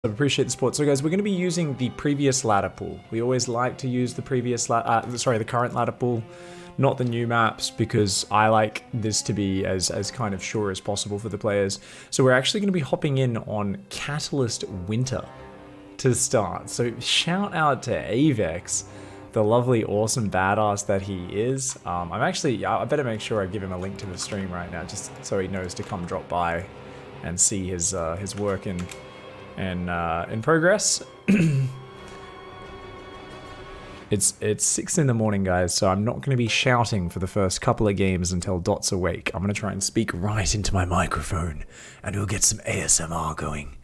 I appreciate the support. So guys, we're going to be using the previous ladder pool. We always like to use the the current ladder pool, not the new maps, because I like this to be as kind of sure as possible for the players. So we're actually going to be hopping in on Catalyst Winter to start. So shout out to Avex, the lovely, awesome badass that he is. I better make sure I give him a link to the stream right now, just so he knows to come drop by and see his work in progress. It's 6 in the morning, guys, so I'm not going to be shouting for the first couple of games until Dot's awake. I'm going to try and speak right into my microphone, and we'll get some ASMR going.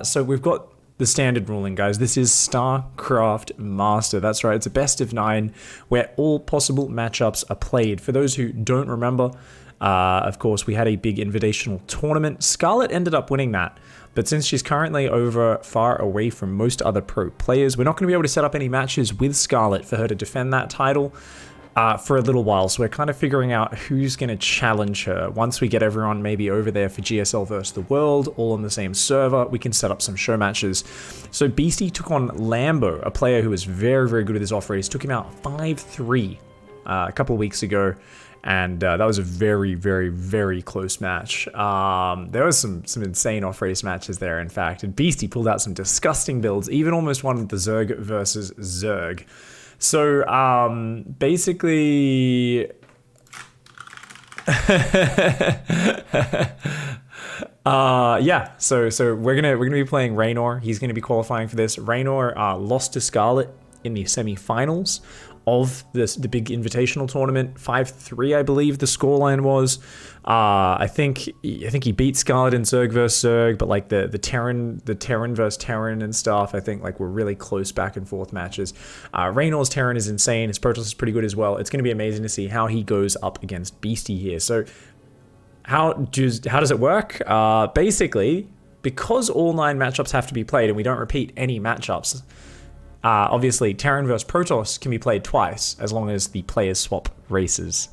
So we've got the standard ruling, guys. This is StarCraft Master. That's right, it's a best of 9 where all possible matchups are played. For those who don't remember, of course, we had a big invitational tournament. Scarlet ended up winning that. But since she's currently far away from most other pro players, we're not going to be able to set up any matches with Scarlet for her to defend that title for a little while. So we're kind of figuring out who's going to challenge her. Once we get everyone maybe over there for GSL versus the World, all on the same server, we can set up some show matches. So Beastie took on Lambo, a player who is very, very good at this off race. Took him out 5-3 a couple of weeks ago. And that was a very, very, very close match. There was some insane off-race matches there, in fact. And Beastie pulled out some disgusting builds, even almost won the Zerg versus Zerg. So, basically... yeah, so we're gonna be playing Reynor. He's gonna be qualifying for this. Reynor lost to Scarlet in the semi-finals of the big invitational tournament. 5-3, I believe the scoreline was. I think he beat Scarlet in Zerg vs Zerg, but like the Terran versus Terran and stuff, I think like were really close back and forth matches. Reynor's Terran is insane. His Protoss is pretty good as well. It's going to be amazing to see how he goes up against Beastie here. So how does it work? Basically, because all 9 matchups have to be played and we don't repeat any matchups, obviously, Terran vs Protoss can be played twice, as long as the players swap races.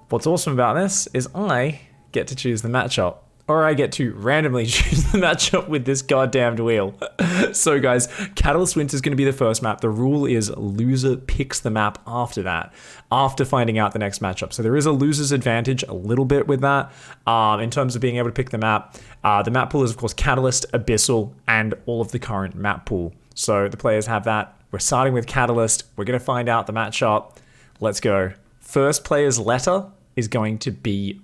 What's awesome about this is I get to choose the matchup, or I get to randomly choose the matchup with this goddamned wheel. So guys, Catalyst Winter is going to be the first map. The rule is loser picks the map after that, after finding out the next matchup. So there is a loser's advantage a little bit with that, in terms of being able to pick the map. The map pool is, of course, Catalyst, Abyssal, and all of the current map pool. So the players have that. We're starting with Catalyst. We're going to find out the matchup. Let's go. First player's letter is going to be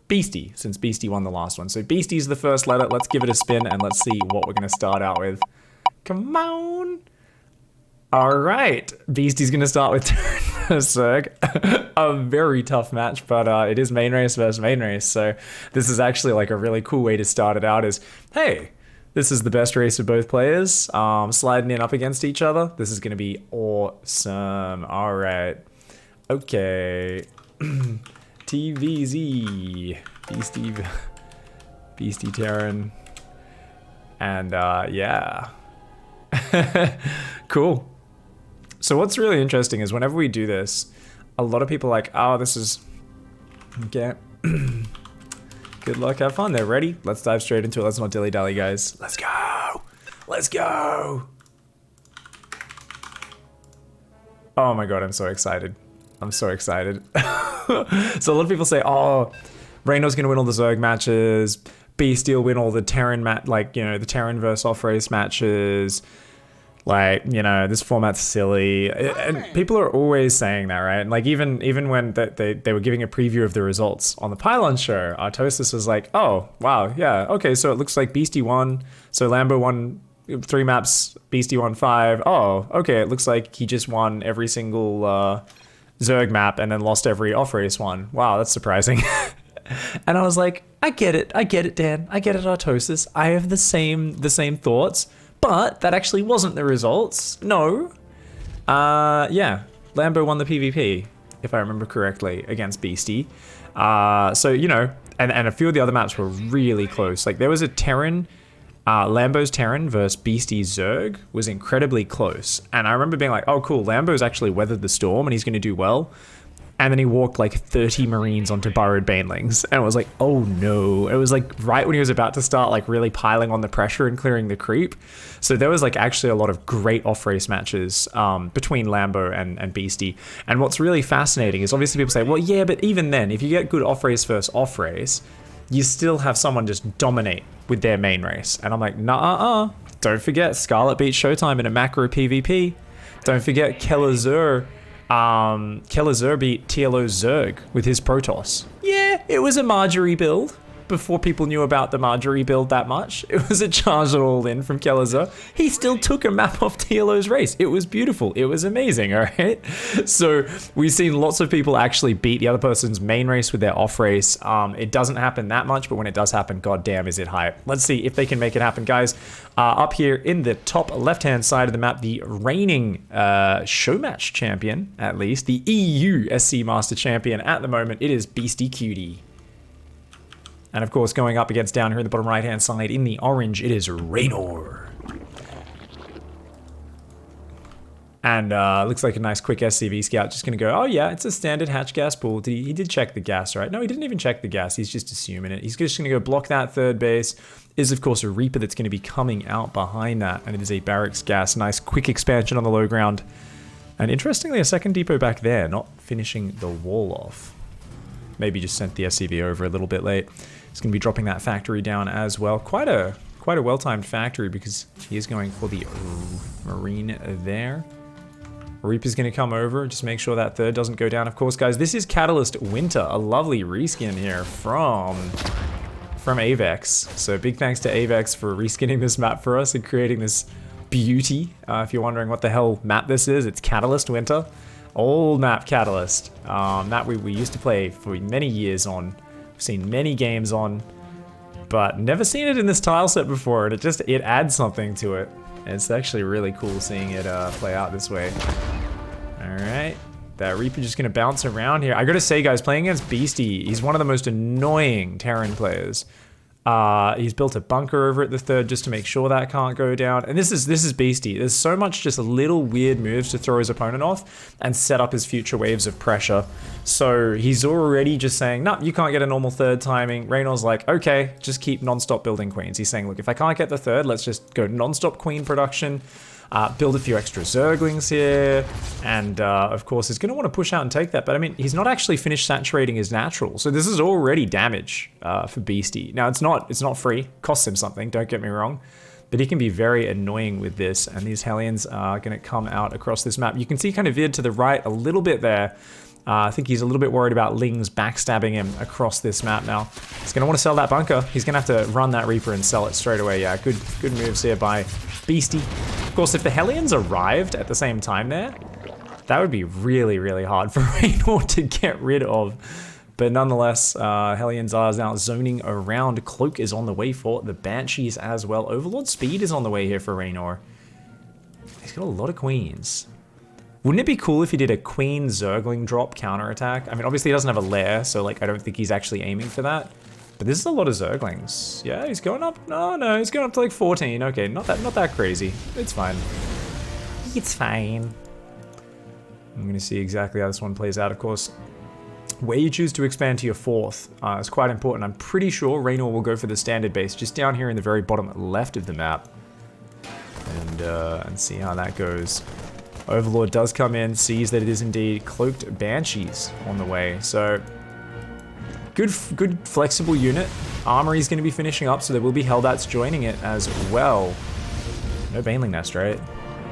Beastie, since Beastie won the last one. So Beastie's the first letter. Let's give it a spin and let's see what we're going to start out with. Come on. All right. Beastie's going to start with Zerg. A very tough match, but it is main race versus main race. So this is actually like a really cool way to start it out is, hey, this is the best race of both players, sliding in up against each other. This is going to be awesome. All right. Okay. TVZ. Beastie Terran. And, yeah. Cool. So what's really interesting is whenever we do this, a lot of people are like, oh, this is... Okay. Good luck, have fun. They're ready. Let's dive straight into it. Let's not dilly-dally, guys. Let's go. Let's go. Oh my god, I'm so excited. I'm so excited. So a lot of people say, oh, Reynor's gonna win all the Zerg matches. Beastie will win all the Terran the Terran versus off-race matches. Like, you know, this format's silly. And people are always saying that, right? Like, even when they were giving a preview of the results on the Pylon show, Artosis was like, oh, wow, yeah, okay, so it looks like Beastie won. So Lambo won 3 maps, Beastie won 5. Oh, okay, it looks like he just won every single Zerg map and then lost every off-race one. Wow, that's surprising. And I was like, I get it, Dan. I get it, Artosis. I have the same thoughts. But that actually wasn't the results. No. Yeah. Lambo won the PvP, if I remember correctly, against Beastie. So, you know, and a few of the other maps were really close. Like, there was a Terran, Lambo's Terran versus Beastie's Zerg was incredibly close. And I remember being like, oh, cool, Lambo's actually weathered the storm and he's going to do well. And then he walked like 30 Marines onto burrowed Banelings. And it was like, oh no. It was like right when he was about to start like really piling on the pressure and clearing the creep. So there was like actually a lot of great off-race matches between Lambo and Beastie. And what's really fascinating is obviously people say, well, yeah, but even then, if you get good off-race versus off-race, you still have someone just dominate with their main race. And I'm like, nah, don't forget, Scarlet beat Showtime in a macro PvP. Don't forget Keller Zur beat TLO Zerg with his Protoss. Yeah, it was a Marjorie build before people knew about the Marjorie build that much. It was a charge all in from Keller Zur. He still took a map off TLO's race. It was beautiful. It was amazing, all right? So we've seen lots of people actually beat the other person's main race with their off race. It doesn't happen that much, but when it does happen, goddamn is it hype. Let's see if they can make it happen, guys. Up here in the top left-hand side of the map, the reigning Showmatch champion, at least, the EU SC Master champion at the moment, it is BeastyQT. And of course, going up against down here in the bottom right-hand side in the orange, it is Reynor. And looks like a nice quick SCV scout. Just going to go, oh yeah, it's a standard hatch gas pool. He did check the gas, right? No, he didn't even check the gas. He's just assuming it. He's just going to go block that third base. Is of course a Reaper that's going to be coming out behind that. And it is a barracks gas. Nice quick expansion on the low ground. And interestingly, a second depot back there, not finishing the wall off. Maybe just sent the SCV over a little bit late. He's going to be dropping that factory down as well. Quite a well-timed factory because he is going for the Marine there. Reaper's going to come over, just make sure that third doesn't go down. Of course, guys, this is Catalyst Winter, a lovely reskin here from Avex. So big thanks to Avex for reskinning this map for us and creating this beauty. If you're wondering what the hell map this is, it's Catalyst Winter. Old map Catalyst. Map we used to play for many years on. Seen many games on, but never seen it in this tile set before, and it adds something to it. It's actually really cool seeing it play out this way. All right, that Reaper just gonna bounce around here. I gotta say, guys, playing against Beastie, he's one of the most annoying Terran players. He's built a bunker over at the third just to make sure that can't go down. And this is Beastie. There's so much just little weird moves to throw his opponent off and set up his future waves of pressure. So he's already just saying, no, you can't get a normal third timing. Reynor's like, okay, just keep non-stop building queens. He's saying, look, if I can't get the third, let's just go non-stop queen production. Build a few extra Zerglings here, and of course he's going to want to push out and take that, but I mean, he's not actually finished saturating his natural, so this is already damage for Beastie. Now, it's not free, costs him something, don't get me wrong, but he can be very annoying with this, and these Hellions are going to come out across this map. You can see kind of veered to the right a little bit there. I think he's a little bit worried about Lings backstabbing him across this map now. He's going to want to sell that bunker. He's going to have to run that Reaper and sell it straight away. Yeah, good moves here by Beastie. Of course, if the Hellions arrived at the same time there, that would be really, really hard for Reynor to get rid of. But nonetheless, Hellions are now zoning around. Cloak is on the way for the Banshees as well. Overlord Speed is on the way here for Reynor. He's got a lot of queens. Wouldn't it be cool if he did a Queen Zergling drop counterattack? I mean, obviously he doesn't have a lair, so like I don't think he's actually aiming for that. But this is a lot of Zerglings. Yeah, he's going up. No, he's going up to like 14. Okay, not that crazy. It's fine. It's fine. I'm gonna see exactly how this one plays out, of course. Where you choose to expand to your fourth is quite important. I'm pretty sure Reynor will go for the standard base just down here in the very bottom left of the map. And see how that goes. Overlord does come in, sees that it is indeed cloaked Banshees on the way. So good flexible unit. Armory's going to be finishing up, so there will be Hellbats joining it as well. No Baneling Nest, right?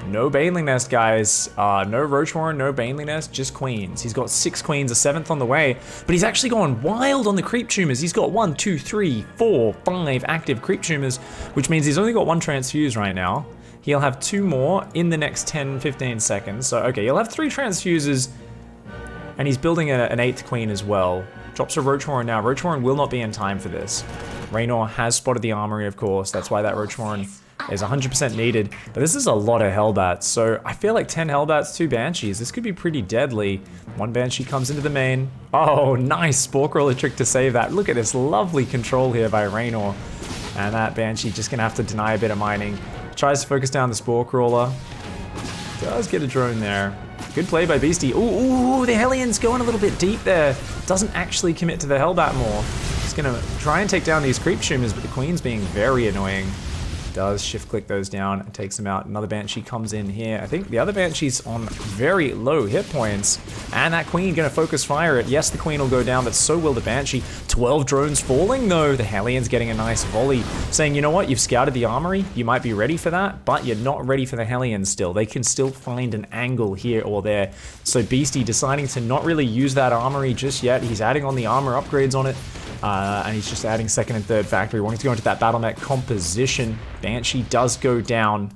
No Baneling Nest, guys. No Roach Warren, no Baneling Nest, just queens. He's got 6 queens, a 7th on the way, but he's actually gone wild on the creep tumors. He's got 1, 2, 3, 4, 5 active creep tumors, which means he's only got 1 transfuse right now. He'll have 2 more in the next 10-15 seconds. So, okay, he'll have 3 transfuses, and he's building an 8th queen as well. Drops a Roach Warren now. Roach Warren will not be in time for this. Reynor has spotted the armory, of course. That's why that Roach Warren is 100% needed. But this is a lot of Hellbats, so I feel like 10 Hellbats, 2 Banshees. This could be pretty deadly. 1 Banshee comes into the main. Oh, nice Spore Crawler trick to save that. Look at this lovely control here by Reynor. And that Banshee just gonna have to deny a bit of mining. Tries to focus down the Spore Crawler. Does get a drone there. Good play by Beastie. Ooh, the Hellions going a little bit deep there. Doesn't actually commit to the Hellbat more. He's gonna try and take down these creep tumors, but the Queen's being very annoying. Does shift click those down and takes them out. Another Banshee comes in here. I think the other Banshee's on very low hit points. And that Queen gonna focus fire it. Yes, the Queen will go down, but so will the Banshee. 12 drones falling though. The Hellions getting a nice volley, saying, you know what, you've scouted the armory. You might be ready for that, but you're not ready for the Hellions still. They can still find an angle here or there. So Beastie deciding to not really use that armory just yet. He's adding on the armor upgrades on it. And he's just adding second and third factory, wanting to go into that battle mech composition. Banshee does go down,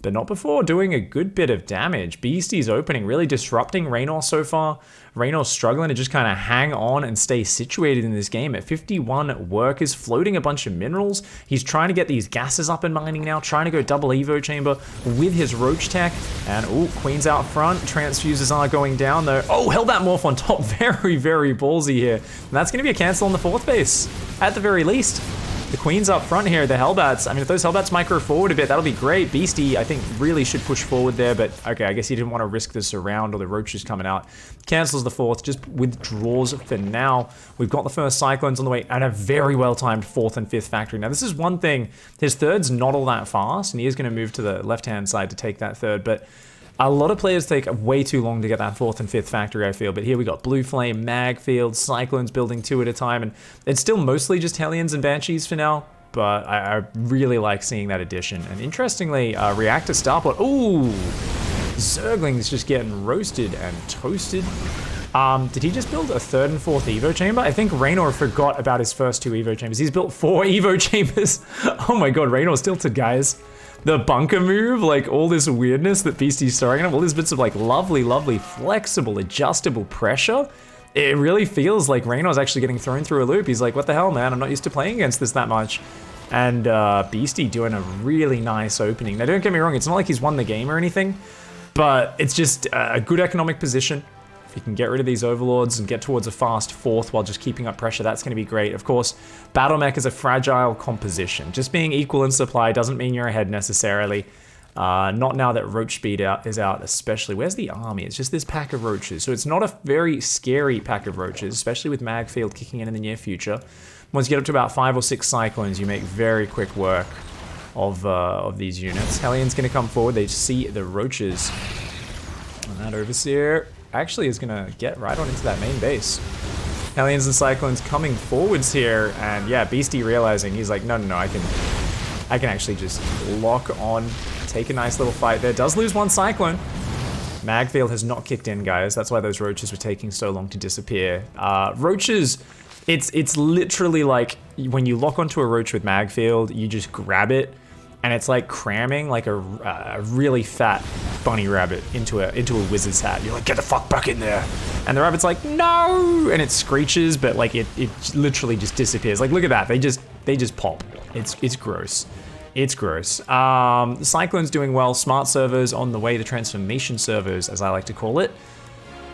but not before doing a good bit of damage. Beastie's opening, really disrupting Reynor so far. Reynor's struggling to just kind of hang on and stay situated in this game. At 51 workers, floating a bunch of minerals. He's trying to get these gases up and mining now, trying to go double Evo chamber with his Roach tech. And ooh, Queen's out front. Transfuses are going down though. Oh, Hellbat Morph on top. Very, very ballsy here. And that's going to be a cancel on the fourth base, at the very least. The Queen's up front here, the Hellbats. I mean, if those Hellbats micro forward a bit, that'll be great. Beastie, I think, really should push forward there, but okay, I guess he didn't want to risk this around or the Roaches coming out. Cancels the fourth, just withdraws for now. We've got the first Cyclones on the way and a very well-timed fourth and fifth factory. Now, this is one thing. His third's not all that fast, and he is going to move to the left-hand side to take that third, but a lot of players take way too long to get that fourth and fifth factory, I feel. But here we got Blue Flame, Mag Field, Cyclones building two at a time. And it's still mostly just Hellions and Banshees for now. But I really like seeing that addition. And interestingly, Reactor Starport. Ooh! Zergling's just getting roasted and toasted. Did he just build a third and fourth Evo chamber? I think Reynor forgot about his first two Evo chambers. He's built 4 Evo chambers. Oh my god, Reynor's tilted, guys. The bunker move, like all this weirdness that Beastie's throwing at him, all these bits of like lovely, flexible, adjustable pressure. It really feels like Reynor's actually getting thrown through a loop. He's like, what the hell, man? I'm not used to playing against this that much. And Beastie doing a really nice opening. Now, don't get me wrong, it's not like he's won the game or anything, but it's just a good economic position. If you can get rid of these overlords and get towards a fast fourth while just keeping up pressure, that's going to be great. Of course, Battle Mech is a fragile composition. Just being equal in supply doesn't mean you're ahead necessarily. Not now that Roach Speed is out, especially. Where's the army? It's just this pack of Roaches. So it's not a very scary pack of Roaches, especially with Mag Field kicking in the near future. Once you get up to about 5 or 6 Cyclones, you make very quick work of these units. Hellion's going to come forward. They see the Roaches. And that Overseer actually is gonna get right on into that main base. Hellions and Cyclones coming forwards here, and yeah, Beastie realizing, he's like, no, I can actually just lock on, take a nice little fight there. Does lose one Cyclone. Magfield has not kicked in, guys. That's why those Roaches were taking so long to disappear. Roaches, it's literally like when you lock onto a Roach with Magfield, you just grab it, and it's like cramming like a really fat bunny rabbit into a wizard's hat. You're like, get the fuck back in there. And the rabbit's like, no! And it screeches, but like it literally just disappears. Like, look at that. They just pop. It's gross. It's gross. The Cyclone's doing well. Smart servos on the way. The transformation servos, as I like to call it.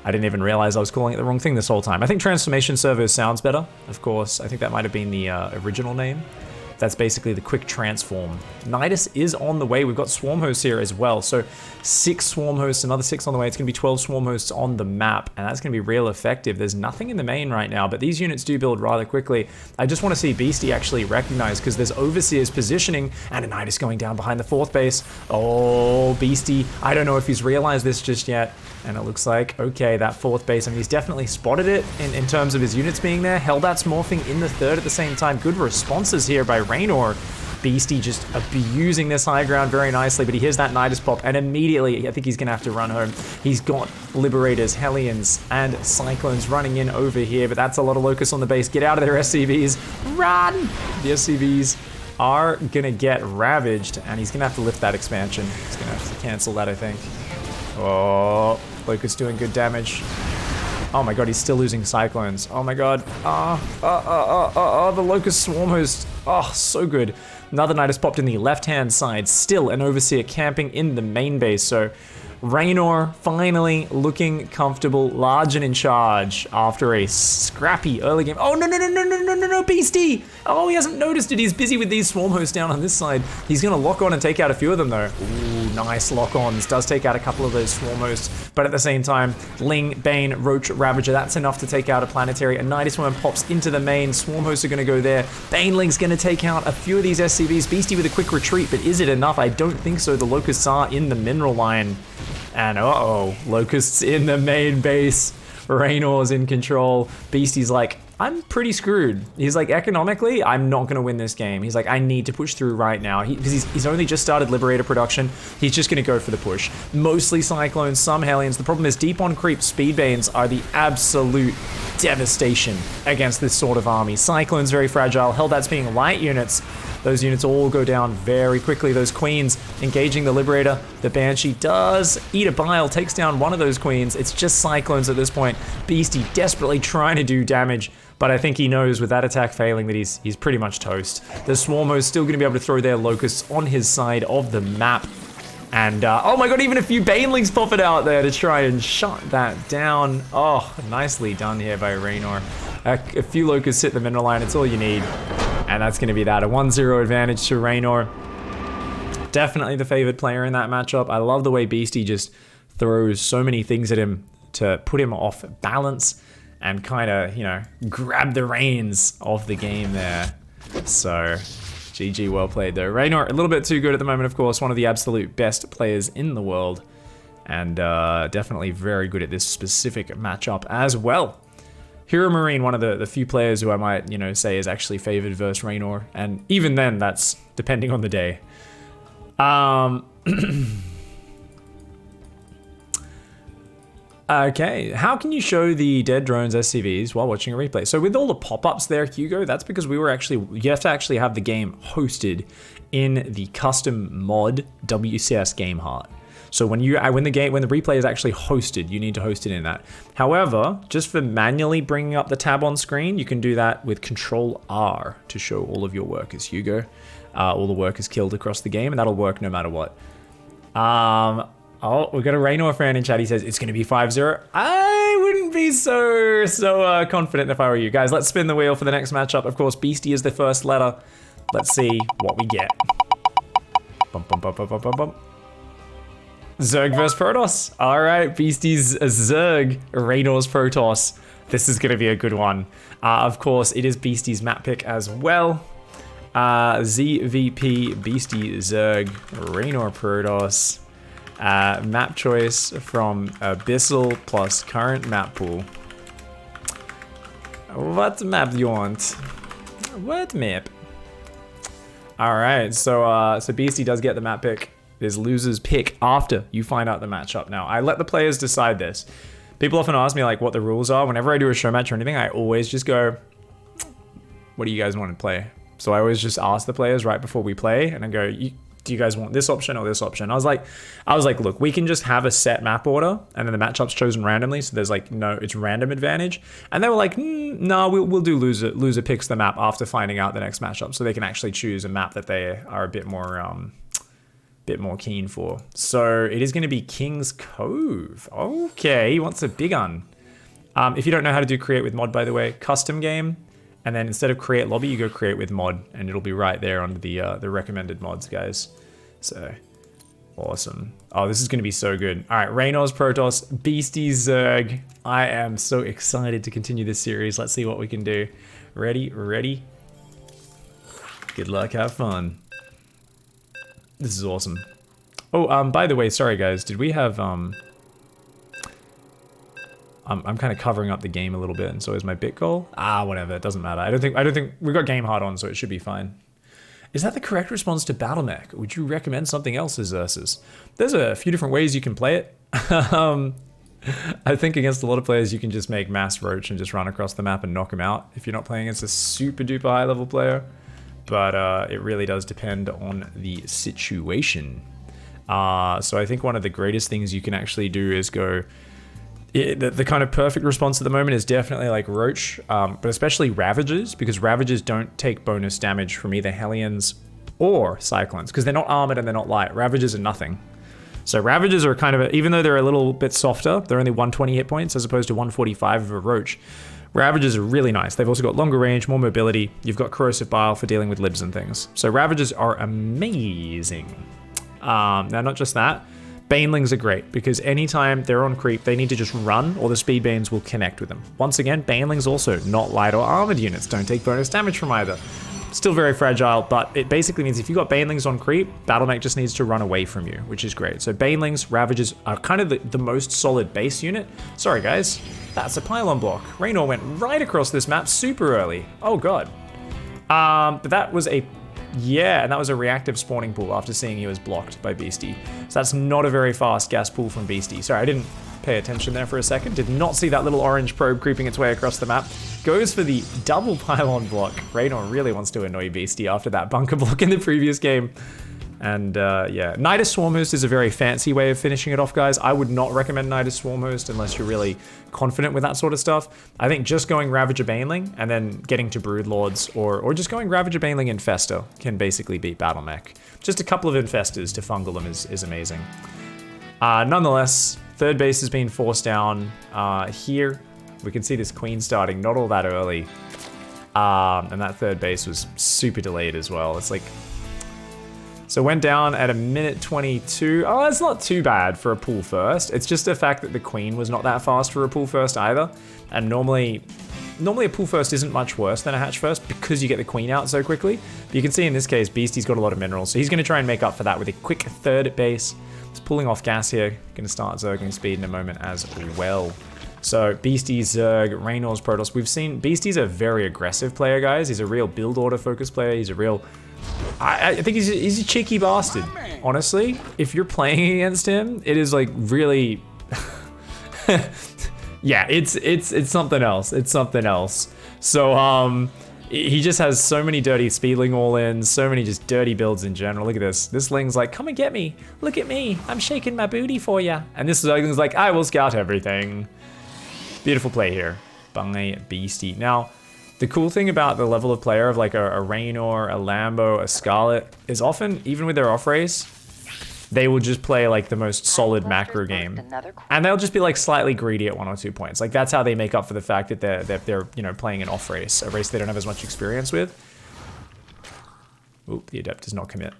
I didn't even realize I was calling it the wrong thing this whole time. I think transformation servos sounds better. Of course, I think that might have been the original name. That's basically the quick transform. Nidus is on the way. We've got swarm hosts here as well. So 6 swarm hosts, another 6 on the way. It's going to be 12 swarm hosts on the map, and that's going to be real effective. There's nothing in the main right now, but these units do build rather quickly. I just want to see Beastie actually recognize, because there's Overseers positioning and a Nidus going down behind the 4th base. Oh, Beastie. I don't know if he's realized this just yet. And it looks like, okay, that 4th base, I mean, he's definitely spotted it in terms of his units being there. Hellbat's morphing in the 3rd at the same time. Good responses here by Reynor. Beastie just abusing this high ground very nicely, but he hears that Nidus pop, and immediately, I think he's going to have to run home. He's got Liberators, Hellions, and Cyclones running in over here, but that's a lot of Locusts on the base. Get out of there, SCVs. Run! The SCVs are going to get ravaged, and he's going to have to lift that expansion. He's going to have to cancel that, I think. Oh, Locust doing good damage. Oh my god, he's still losing Cyclones. Oh my god. The Locust Swarm Host. Oh, so good. Another Nidus popped in the left-hand side. Still an Overseer camping in the main base. So Reynor finally looking comfortable, large and in charge after a scrappy early game. Oh, no, Beastie! Oh, he hasn't noticed it. He's busy with these Swarm Hosts down on this side. He's going to lock on and take out a few of them, though. Ooh, nice lock-ons. Does take out a couple of those Swarmos, but at the same time, Ling, Bane, Roach, Ravager, that's enough to take out a Planetary. A Night Swarm pops into the main. Swarmos are going to go there. Baneling's going to take out a few of these SCVs. Beastie with a quick retreat, but is it enough? I don't think so. The Locusts are in the mineral line. And uh-oh, Locusts in the main base. Reynor's in control. Beastie's like, I'm pretty screwed. He's like, economically, I'm not going to win this game. He's like, I need to push through right now. Because he's only just started Liberator production. He's just going to go for the push. Mostly Cyclones, some Hellions. The problem is deep on creep, Speedbanes are the absolute devastation against this sort of army. Cyclones very fragile. Hellbats being light units. Those units all go down very quickly. Those queens engaging the Liberator. The Banshee does eat a bile, takes down one of those queens. It's just Cyclones at this point. Beastie desperately trying to do damage, but I think he knows with that attack failing that he's pretty much toast. The Swarmo's still going to be able to throw their Locusts on his side of the map. And, oh my god, even a few Banelings pop it out there to try and shut that down. Oh, nicely done here by Reynor. A few Locusts hit the mineral line, it's all you need. And that's going to be that, a 1-0 advantage to Reynor. Definitely the favored player in that matchup. I love the way Beastie just throws so many things at him to put him off balance and kind of, you know, grab the reins of the game there. So, GG, well played though. Reynor, a little bit too good at the moment, of course. One of the absolute best players in the world. And definitely very good at this specific matchup as well. Hero Marine, one of the few players who I might, you know, say is actually favored versus Reynor, and even then, that's depending on the day. Okay, how can you show the dead drones SCVs while watching a replay? So with all the pop-ups there, Hugo, that's because you have to actually have the game hosted in the custom mod WCS Game Heart. So when the replay is actually hosted, you need to host it in that. However, just for manually bringing up the tab on screen, you can do that with Control R to show all of your workers, Hugo. All the workers killed across the game, and that'll work no matter what. Oh, we've got a Reynor fan in chat. He says it's going to be 5-0. I wouldn't be so confident if I were you. Guys, let's spin the wheel for the next matchup. Of course, Beastie is the first letter. Let's see what we get. Bum, bum, bum, bum, bum, bum, bum. Zerg versus Protoss. All right, Beastie's Zerg, Reynor's Protoss. This is going to be a good one. Of course, it is Beastie's map pick as well. ZVP, Beastie Zerg, Reynor Protoss. Map choice from Abyssal plus current map pool. What map do you want? What map? All right, so Beastie does get the map pick. There's loser's pick after you find out the matchup. Now, I let the players decide this. People often ask me like what the rules are. Whenever I do a show match or anything, I always just go, what do you guys want to play? So I always just ask the players right before we play, and I go, do you guys want this option or this option? I was like, look, we can just have a set map order, and then the matchup's chosen randomly. So there's like it's random advantage. And they were like, no, we'll do loser picks the map after finding out the next matchup, so they can actually choose a map that they are a bit more keen for. So it is going to be King's Cove. Okay, he wants a big one. If you don't know how to do create with mod, by the way, custom game. And then instead of create lobby, you go create with mod, and it'll be right there under the recommended mods, guys. So, awesome. Oh, this is going to be so good. All right, Reynor's Protoss, Beastie Zerg. I am so excited to continue this series. Let's see what we can do. Ready? Good luck, have fun. This is awesome. Oh, by the way, sorry guys, did we have I'm kind of covering up the game a little bit, and so is my bit goal. Whatever, it doesn't matter. I don't think we've got game hard on, so it should be fine. Is that the correct response to battle mech? Would you recommend something else as Ursus? There's a few different ways you can play it. I think against a lot of players, you can just make mass roach and just run across the map and knock them out if you're not playing against a super duper high level player. But it really does depend on the situation. So I think one of the greatest things you can actually do is go... The kind of perfect response at the moment is definitely like Roach, but especially Ravagers, because Ravagers don't take bonus damage from either Hellions or Cyclones, because they're not armored and they're not light. Ravagers are nothing. So Ravagers are kind of, even though they're a little bit softer, they're only 120 hit points as opposed to 145 of a Roach. Ravagers are really nice. They've also got longer range, more mobility. You've got Corrosive Bile for dealing with libs and things. So Ravagers are amazing. Now, not just that, Banelings are great because anytime they're on creep, they need to just run or the speed banes will connect with them. Once again, Banelings also not light or armored units, don't take bonus damage from either. Still very fragile, but it basically means if you've got Banelings on creep, BattleMech just needs to run away from you, which is great. So Banelings, Ravagers are kind of the most solid base unit. Sorry guys, that's a pylon block. Reynor went right across this map super early. Oh god. But that was a yeah, and that was a reactive spawning pool after seeing he was blocked by Beasty. So that's not a very fast gas pool from Beasty. Sorry, I didn't pay attention there for a second. Did not see that little orange probe creeping its way across the map. Goes for the double pylon block. Reynor really wants to annoy Beasty after that bunker block in the previous game. And yeah, Nidus Swarmhost is a very fancy way of finishing it off, guys. I would not recommend Nidus Swarmhost unless you're really confident with that sort of stuff. I think just going Ravager Baneling and then getting to Broodlords or just going Ravager Baneling Infestor can basically beat BattleMech. Just a couple of Infestors to fungal them is amazing. Nonetheless, third base has been forced down here. We can see this Queen starting not all that early. And that third base was super delayed as well. It's like, so went down at a minute 22. Oh, it's not too bad for a pool first. It's just the fact that the Queen was not that fast for a pool first either. And normally a pool first isn't much worse than a hatch first because you get the Queen out so quickly. But you can see in this case, Beasty's got a lot of minerals. So he's gonna try and make up for that with a quick third base. It's pulling off gas here. Gonna start Zergling speed in a moment as well. So Beasty, Zerg, Reynor's Protoss. We've seen Beasty's a very aggressive player, guys. He's a real build order focused player. He's a real, I think he's a cheeky bastard. Honestly, if you're playing against him, it is like really, yeah, it's something else. It's something else. So he just has so many dirty Speedling all-ins, so many just dirty builds in general. Look at this. This Ling's like, come and get me. Look at me. I'm shaking my booty for ya. And this Zergling's like, I will scout everything. Beautiful play here by Beasty. Now, the cool thing about the level of player of like a Reynor, a Lambo, a Scarlet is often, even with their off race, they will just play like the most solid macro game. And they'll just be like slightly greedy at 1 or 2 points. Like that's how they make up for the fact that they're you know, playing an off race, a race they don't have as much experience with. Oop, the Adept does not commit.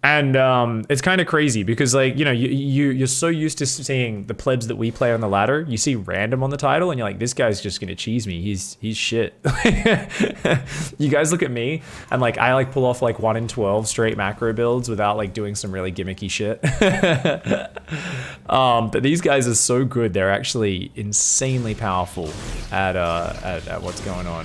And it's kind of crazy because like, you know, you're so used to seeing the plebs that we play on the ladder. You see random on the title and you're like, this guy's just gonna cheese me. He's shit. You guys look at me and like, I like pull off like 1 in 12 straight macro builds without like doing some really gimmicky shit. But these guys are so good. They're actually insanely powerful at what's going on.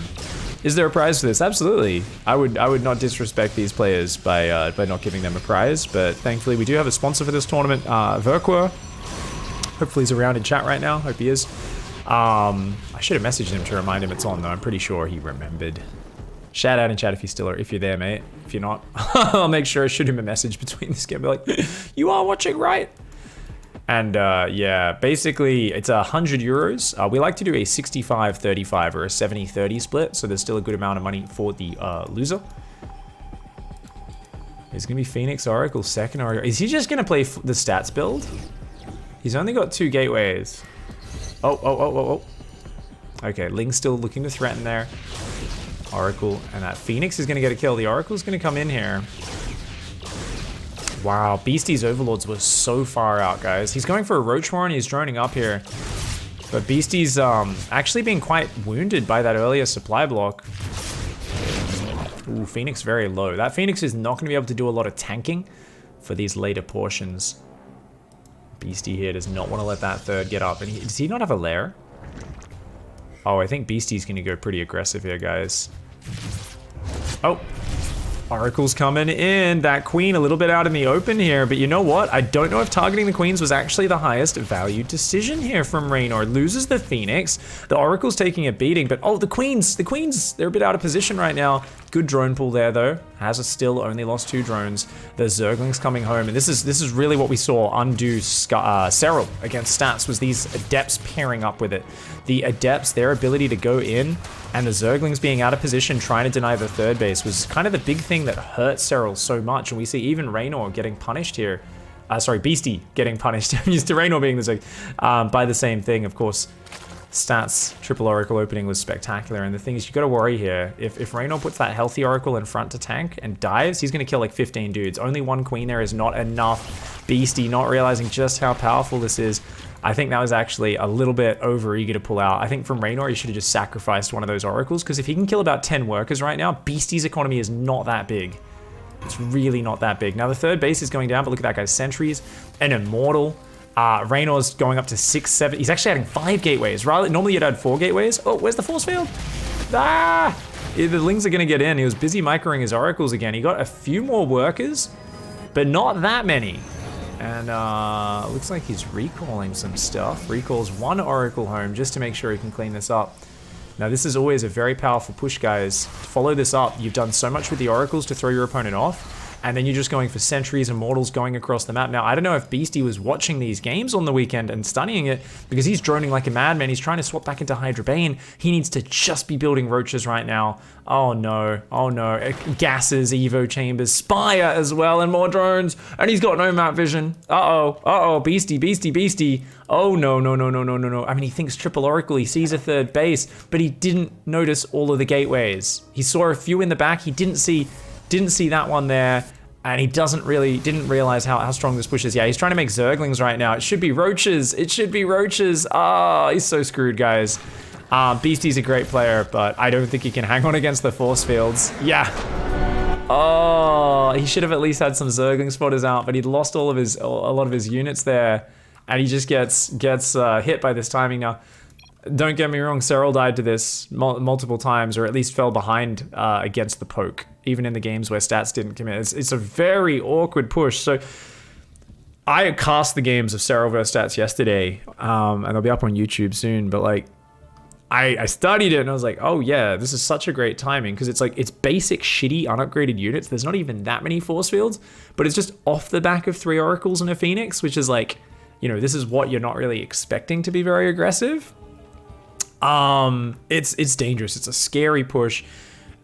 Is there a prize for this? Absolutely. I would not disrespect these players by not giving them a prize, but thankfully we do have a sponsor for this tournament, Verquer. Hopefully he's around in chat right now. Hope he is. I should have messaged him to remind him it's on though. I'm pretty sure he remembered. Shout out in chat if you're there, mate. If you're not, I'll make sure I shoot him a message between this game. Be like, you are watching, right? And yeah, basically it's 100 euros. We like to do a 65-35 or a 70-30 split, so there's still a good amount of money for the loser. It's gonna be Phoenix Oracle, second Oracle. Is he just gonna play the stats build? He's only got 2 gateways. Oh. Okay, Ling's still looking to threaten there. Oracle, and that Phoenix is gonna get a kill. The Oracle's gonna come in here. Wow, Beasty's Overlords were so far out, guys. He's going for a Roach Warren, he's droning up here. But Beasty's actually being quite wounded by that earlier supply block. Ooh, Phoenix very low. That Phoenix is not going to be able to do a lot of tanking for these later portions. Beasty here does not want to let that third get up. And does he not have a lair? Oh, I think Beasty's going to go pretty aggressive here, guys. Oh. Oracle's coming in. That Queen a little bit out in the open here, but you know what? I don't know if targeting the Queens was actually the highest value decision here from Reynor. Loses the Phoenix. The Oracle's taking a beating, but oh, the Queens, they're a bit out of position right now. Good drone pool there though. Has still only lost 2 drones. The Zergling's coming home, and this is really what we saw undo Serral against Stats, was these Adepts pairing up with it. The Adepts, their ability to go in, and the Zerglings being out of position trying to deny the third base was kind of the big thing that hurt Serral so much, and we see even Reynor getting punished here. Sorry, Beasty getting punished. I'm used to Reynor being the Zerg by the same thing, of course. Stats triple Oracle opening was spectacular, and the thing is, you got to worry here. If Reynor puts that healthy Oracle in front to tank and dives, he's going to kill like 15 dudes. Only one queen there is not enough. Beasty not realizing just how powerful this is. I think that was actually a little bit over eager to pull out. I think from Reynor, he should have just sacrificed one of those Oracles, because if he can kill about 10 workers right now, Beasty's economy is not that big. It's really not that big. Now the third base is going down, but look at that guy's sentries, an immortal. Reynor's going up to 6, 7. He's actually adding 5 gateways. Normally you'd add 4 gateways. Oh, where's the force field? Ah! The Lings are going to get in. He was busy microing his oracles again. He got a few more workers, but not that many. And looks like he's recalling some stuff. Recalls 1 oracle home just to make sure he can clean this up. Now this is always a very powerful push, guys. Follow this up. You've done so much with the oracles to throw your opponent off, and then you're just going for sentries and mortals going across the map. Now, I don't know if Beasty was watching these games on the weekend and studying it, because he's droning like a madman. He's trying to swap back into Hydra Bane. He needs to just be building roaches right now. Oh no, oh no. Gases, Evo Chambers, Spire as well, and more drones. And he's got no map vision. Uh-oh, Beasty. Oh no. I mean, he thinks triple Oracle, he sees a third base, but he didn't notice all of the gateways. He saw a few in the back, he didn't see that one there, and he didn't realize how strong this push is. Yeah, he's trying to make Zerglings right now. It should be roaches. Ah, he's so screwed, guys. Beasty's a great player, but I don't think he can hang on against the force fields. Yeah. Oh, he should have at least had some Zergling spotters out, but he'd lost a lot of his units there, and he just gets hit by this timing. Now, don't get me wrong, Serral died to this multiple times, or at least fell behind against the poke, even in the games where stats didn't commit. It's a very awkward push. So I cast the games of Serral versus stats yesterday, and they'll be up on YouTube soon, but like, I studied it and I was like, oh yeah, this is such a great timing, because it's like, it's basic shitty unupgraded units. There's not even that many force fields, but it's just off the back of 3 oracles and a phoenix, which is like, you know, this is what you're not really expecting to be very aggressive. It's dangerous. It's a scary push,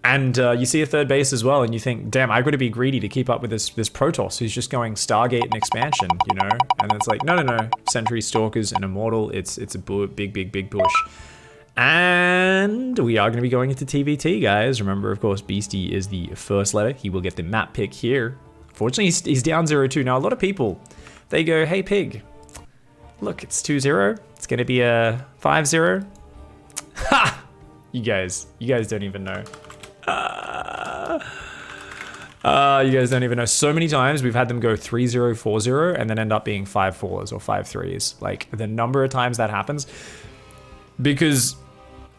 and you see a third base as well, and you think, damn, I've got to be greedy to keep up with this Protoss who's just going Stargate and expansion, you know? And it's like, no, Sentry, Stalkers, and Immortal. It's a big push. And we are going to be going into TVT, guys. Remember, of course, Beasty is the first letter. He will get the map pick here. Fortunately, he's down 0-2. Now, a lot of people, they go, hey, Pig, look, it's 2-0. It's going to be a 5-0. Ha! You guys don't even know. You guys don't even know. So many times we've had them go 3-0, 4-0, and then end up being 5-4s or 5-3s. Like, the number of times that happens. Because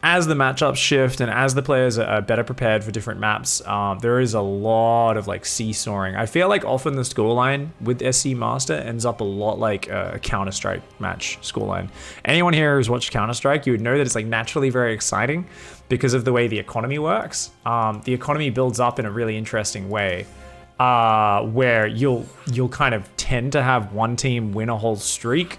as the matchups shift and as the players are better prepared for different maps, there is a lot of like seesawing. I feel like often the scoreline with SC Master ends up a lot like a Counter-Strike match scoreline. Anyone here who's watched Counter-Strike, you would know that it's like naturally very exciting because of the way the economy works. The economy builds up in a really interesting way, where you'll kind of tend to have one team win a whole streak,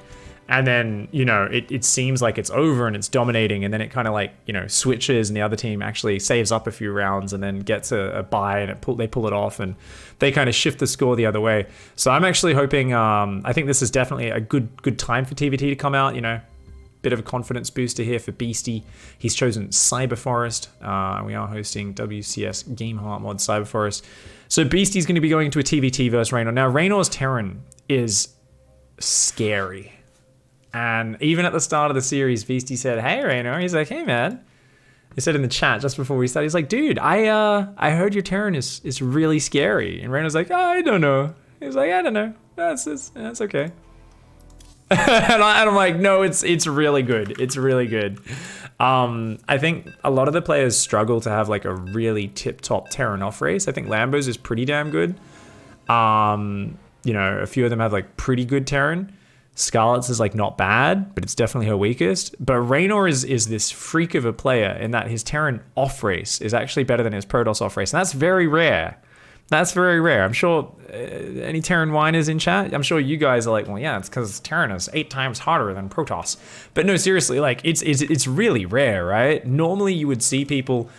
and then, you know, it seems like it's over and it's dominating, and then it kind of like, you know, switches, and the other team actually saves up a few rounds and then gets a bye, and they pull it off, and they kind of shift the score the other way. So I'm actually hoping, I think this is definitely a good time for TVT to come out, you know. Bit of a confidence booster here for Beasty. He's chosen Cyber Forest. We are hosting WCS Game Heart mod Cyber Forest. So Beasty's going to be going into a TVT versus Reynor. Now, Reynor's Terran is scary. And even at the start of the series, Beasty said, hey, Reynor. He's like, hey, man. He said in the chat just before we started, he's like, dude, I heard your Terran is really scary. And Reynor's like, oh, I don't know. He's like, I don't know. That's okay. And I'm like, no, it's really good. It's really good. I think a lot of the players struggle to have like a really tip-top Terran off race. I think Lambo's is pretty damn good. You know, a few of them have like pretty good Terran. Scarlet's is like not bad, but it's definitely her weakest. But Reynor is this freak of a player in that his Terran off race is actually better than his Protoss off race. And that's very rare. That's very rare. I'm sure any Terran whiners in chat, I'm sure you guys are like, well, yeah, it's because Terran is 8 times harder than Protoss. But no, seriously, like it's really rare, right? Normally you would see people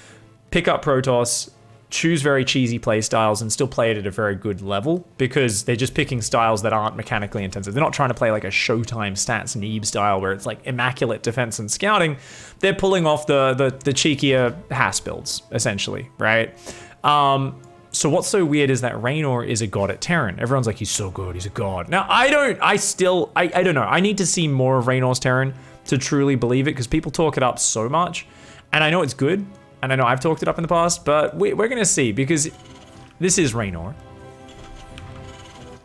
pick up Protoss, choose very cheesy play styles and still play it at a very good level, because they're just picking styles that aren't mechanically intensive. They're not trying to play like a Showtime stats Neeb style where it's like immaculate defense and scouting. They're pulling off the cheekier Haas builds, essentially, right? So what's so weird is that Reynor is a god at Terran. Everyone's like, he's so good, he's a god. Now, I don't know. I need to see more of Reynor's Terran to truly believe it, because people talk it up so much. And I know it's good, and I know I've talked it up in the past, but we're going to see, because this is Reynor.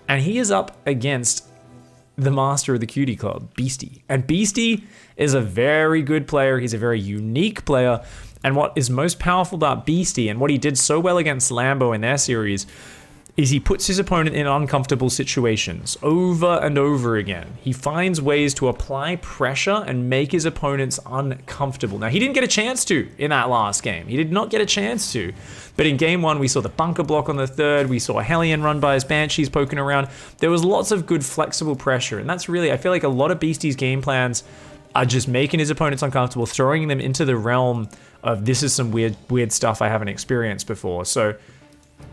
And he is up against the master of the QT Club, Beasty. And Beasty is a very good player. He's a very unique player. And what is most powerful about Beasty, and what he did so well against Lambo in their series, is he puts his opponent in uncomfortable situations over and over again. He finds ways to apply pressure and make his opponents uncomfortable. Now, he didn't get a chance to in that last game. He did not get a chance to. But in game one, we saw the bunker block on the third. We saw a Hellion run by his Banshees poking around. There was lots of good flexible pressure. And that's really, I feel like a lot of Beasty's game plans are just making his opponents uncomfortable, throwing them into the realm of this is some weird stuff I haven't experienced before. So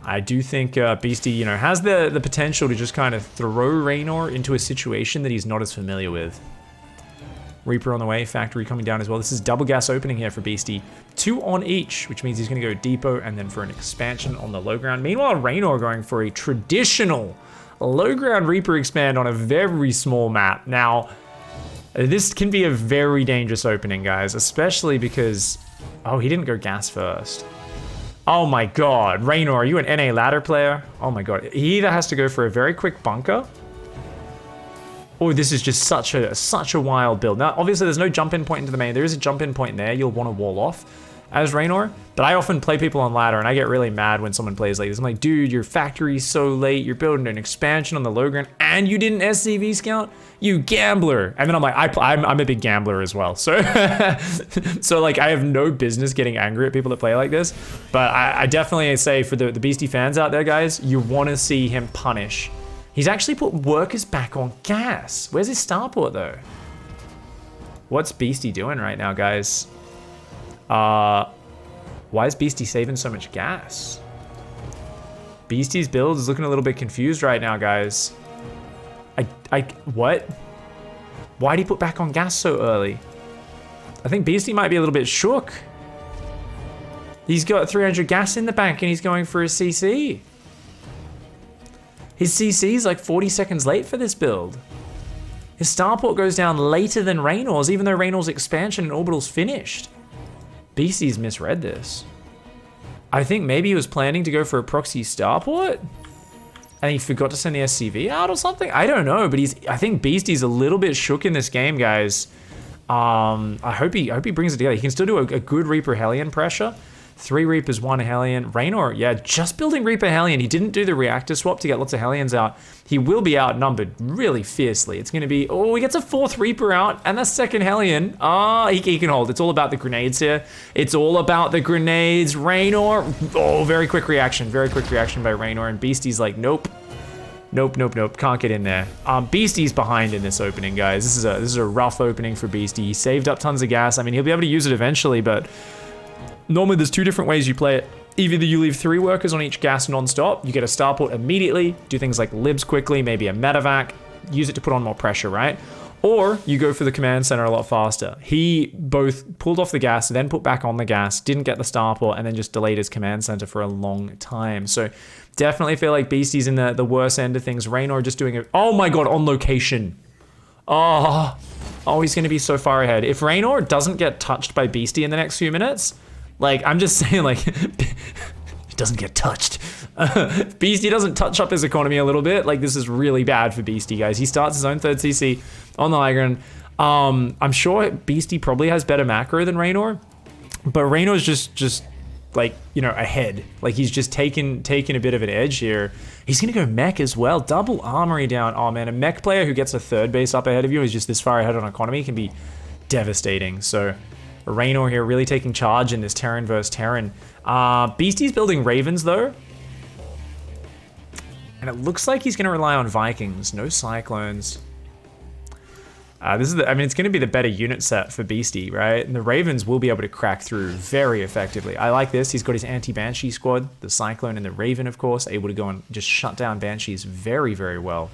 I do think Beasty, has the potential to just kind of throw Reynor into a situation that he's not as familiar with. Reaper on the way, Factory coming down as well. This is double gas opening here for Beasty. 2 on each, which means he's going to go depot and then for an expansion on the low ground. Meanwhile, Reynor going for a traditional low ground Reaper expand on a very small map. Now, this can be a very dangerous opening, guys, especially because... Oh, he didn't go gas first. Oh my god, Reynor, are you an NA ladder player? Oh my god, he either has to go for a very quick bunker, or this is just such a wild build. Now, obviously, there's no jump-in point into the main. There is a jump-in point there. You'll want to wall off as Reynor, but I often play people on ladder, and I get really mad when someone plays like this. I'm like, dude, your factory's so late. You're building an expansion on the low ground, and you didn't SCV scout? You gambler. And then I'm like, I'm a big gambler as well. So, so like, I have no business getting angry at people that play like this, but I definitely say for the Beasty fans out there, guys, you want to see him punish. He's actually put workers back on gas. Where's his starport, though? What's Beasty doing right now, guys? Why is Beasty saving so much gas? Beasty's build is looking a little bit confused right now, guys. What? Why'd he put back on gas so early? I think Beasty might be a little bit shook. He's got 300 gas in the bank and he's going for a CC. His CC is like 40 seconds late for this build. His starport goes down later than Reynor's, even though Reynor's expansion and orbital's finished. Beasty's misread this. I think maybe he was planning to go for a proxy starport, and he forgot to send the SCV out or something. I don't know, but I think Beasty's a little bit shook in this game, guys. I hope he brings it together. He can still do a good Reaper Hellion pressure. 3 Reapers, 1 Hellion. Reynor, yeah, just building Reaper Hellion. He didn't do the reactor swap to get lots of Hellions out. He will be outnumbered really fiercely. It's going to be, oh, he gets a 4th Reaper out and a 2nd Hellion. He can hold. It's all about the grenades here. It's all about the grenades. Reynor, oh, very quick reaction. Very quick reaction by Reynor. And Beasty's like, nope. Nope, nope, nope. Can't get in there. Beasty's behind in this opening, guys. This is a rough opening for Beasty. He saved up tons of gas. I mean, he'll be able to use it eventually, but normally there's 2 different ways you play it. Either you leave 3 workers on each gas non-stop, you get a starport immediately, do things like libs quickly, maybe a medevac, use it to put on more pressure, right? Or you go for the command center a lot faster. He both pulled off the gas, then put back on the gas, didn't get the starport, and then just delayed his command center for a long time. So definitely feel like Beasty's in the worst end of things. Reynor just doing it. Oh my god, on location. Oh, he's going to be so far ahead. If Reynor doesn't get touched by Beasty in the next few minutes, like, I'm just saying, like, he doesn't get touched. Beasty doesn't touch up his economy a little bit. Like, this is really bad for Beasty, guys. He starts his own 3rd CC on the high ground. I'm sure Beasty probably has better macro than Reynor, but Reynor's just like, ahead. Like, he's just taken a bit of an edge here. He's gonna go mech as well. Double armory down. Oh man, a mech player who gets a 3rd base up ahead of you is just this far ahead on economy can be devastating. So Reynor here really taking charge in this Terran versus Terran. Beasty's building Ravens though. And it looks like he's going to rely on Vikings. No Cyclones. I mean, it's going to be the better unit set for Beastie, right? And the Ravens will be able to crack through very effectively. I like this. He's got his anti-Banshee squad, the Cyclone and the Raven, of course, able to go and just shut down Banshees very, very well.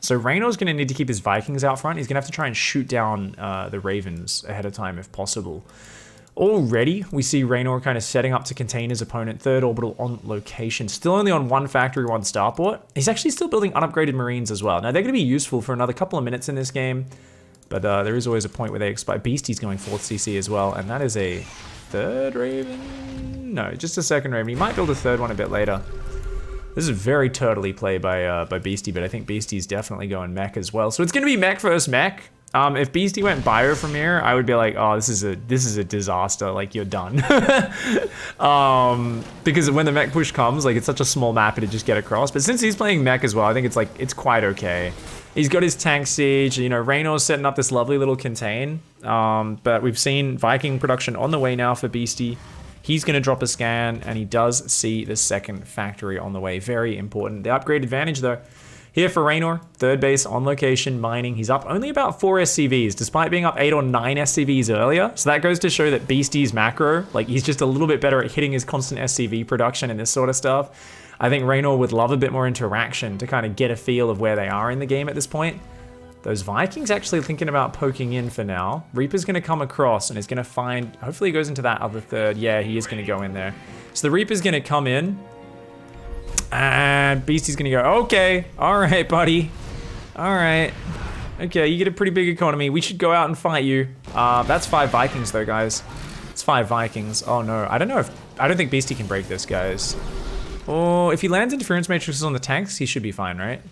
So Reynor's going to need to keep his Vikings out front. He's going to have to try and shoot down the Ravens ahead of time if possible. Already, we see Reynor kind of setting up to contain his opponent. Third orbital on location. Still only on one factory, one starport. He's actually still building unupgraded Marines as well. Now, they're going to be useful for another couple of minutes in this game. But there is always a point where they expire. Beastie's going 4th CC as well. And that is a 3rd Raven? No, just a 2nd Raven. He might build a 3rd one a bit later. This is a very turtley play by Beastie, but I think Beastie's definitely going mech as well. So it's going to be mech versus mech. If Beastie went bio from here, I would be like, oh, this is a disaster. Like, you're done. Because when the mech push comes, like, it's such a small map to just get across. But since he's playing mech as well, I think it's quite okay. He's got his tank siege. You know, Reynor's setting up this lovely little contain. But we've seen Viking production on the way now for Beastie. He's going to drop a scan, and he does see the 2nd factory on the way. Very important. The upgrade advantage, though. Here for Reynor, 3rd base on location, mining. He's up only about 4 SCVs, despite being up 8 or 9 SCVs earlier. So that goes to show that Beastie's macro, like, he's just a little bit better at hitting his constant SCV production and this sort of stuff. I think Reynor would love a bit more interaction to kind of get a feel of where they are in the game at this point. Those Vikings actually thinking about poking in for now. Reaper's going to come across and is going to find, hopefully he goes into that other 3rd. Yeah, he is going to go in there. So the Reaper's going to come in. And Beastie's gonna go, okay, all right, buddy. All right. Okay, you get a pretty big economy. We should go out and fight you. That's 5 Vikings, though, guys. It's 5 Vikings. Oh, no. I don't think Beastie can break this, guys. Oh, if he lands interference matrices on the tanks, he should be fine, right?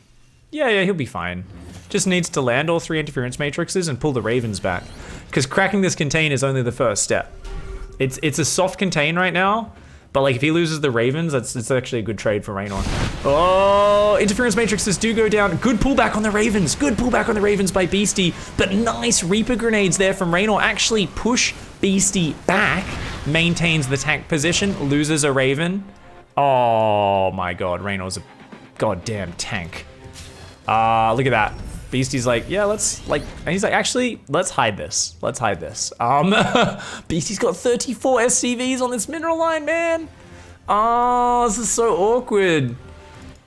Yeah, he'll be fine. Just needs to land all 3 interference matrices and pull the Ravens back. Because cracking this contain is only the first step. It's a soft contain right now. But, like, if he loses the Ravens, it's actually a good trade for Reynor. Oh, interference matrices do go down. Good pullback on the Ravens. Good pullback on the Ravens by Beastie. But nice Reaper grenades there from Reynor. Actually push Beastie back. Maintains the tank position. Loses a Raven. Oh, my God. Reynor's a goddamn tank. Look at that. Beastie's like, yeah, let's, like, and he's like, actually, let's hide this. Let's hide this. Beastie's got 34 SCVs on this mineral line, man. Oh, this is so awkward.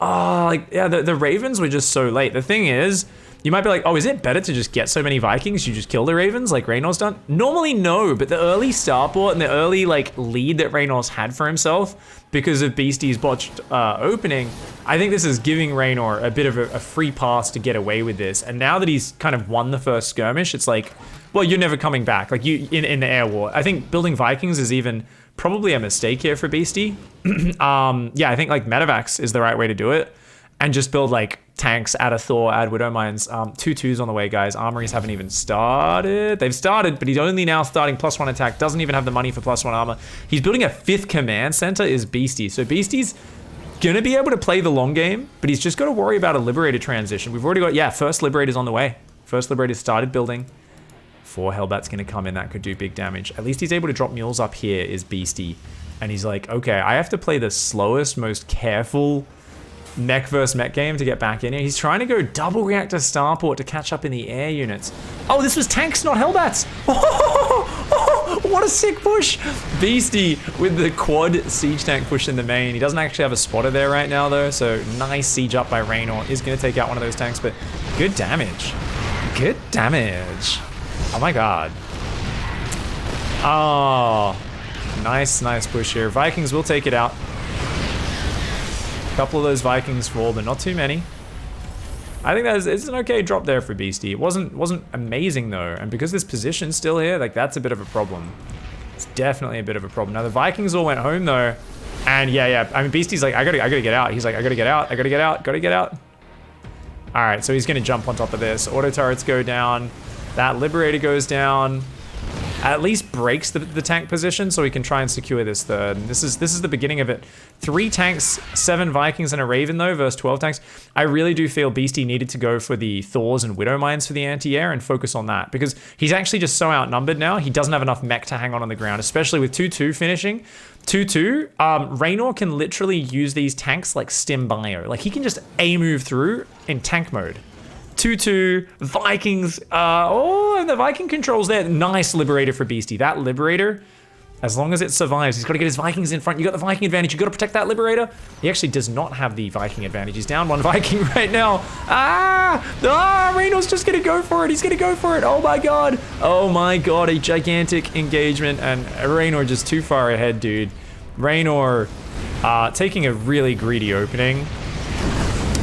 Oh, like, yeah, the Ravens were just so late. The thing is, you might be like, oh, is it better to just get so many Vikings you just kill the Ravens like Reynor's done? Normally, no, but the early starport and the early, like, lead that Reynor's had for himself because of Beastie's botched opening, I think this is giving Reynor a bit of a free pass to get away with this. And now that he's kind of won the first skirmish, it's like, well, you're never coming back. Like, you in the air war. I think building Vikings is even probably a mistake here for Beastie. Yeah, I think, like, Medivacs is the right way to do it. And just build, like, tanks, add a Thor, add Widow Mines. 2-2s on the way, guys. Armories haven't even started. They've started, but he's only now starting +1 attack. Doesn't even have the money for +1 armor. He's building a 5th command center is Beastie. So Beastie's gonna be able to play the long game, but he's just got to worry about a Liberator transition. We've already got, yeah, first Liberator's on the way. First Liberator started building. 4 Hellbat's gonna come in. That could do big damage. At least he's able to drop mules up here is Beastie. And he's like, okay, I have to play the slowest, most careful mech versus mech game to get back in here. He's trying to go double reactor starport to catch up in the air units. Oh, this was tanks, not Hellbats. Oh, what a sick push. Beastie with the quad siege tank push in the main. He doesn't actually have a spotter there right now, though, so nice siege up by Reynor. Is going to take out one of those tanks, but good damage. Good damage. Oh my God. Oh, nice push here. Vikings will take it out. Couple of those Vikings fall, but not too many. I think it's an okay drop there for Beastie. It wasn't amazing though, and because this position's still here, like, that's a bit of a problem. It's definitely a bit of a problem. Now the Vikings all went home though, and yeah. I mean, Beastie's like, I gotta get out. He's like, I gotta get out. Gotta get out. All right, so he's gonna jump on top of this. Auto turrets go down. That Liberator goes down. At least breaks the tank position so we can try and secure this 3rd. And this is the beginning of it. 3 tanks, 7 Vikings and a Raven though versus 12 tanks. I really do feel Beastie needed to go for the Thors and Widow Mines for the anti-air and focus on that because he's actually just so outnumbered now. He doesn't have enough mech to hang on the ground, especially with 2-2 finishing. 2-2, Reynor can literally use these tanks like stim bio. Like, he can just A-move through in tank mode. 2-2. Vikings. And the Viking controls there. Nice Liberator for Beastie. That Liberator, as long as it survives, he's got to get his Vikings in front. You got the Viking advantage. You got to protect that Liberator. He actually does not have the Viking advantage. He's down one Viking right now. Reynor's just going to go for it. He's going to go for it. Oh my god. Oh my god. A gigantic engagement. And Reynor just too far ahead, dude. Reynor taking a really greedy opening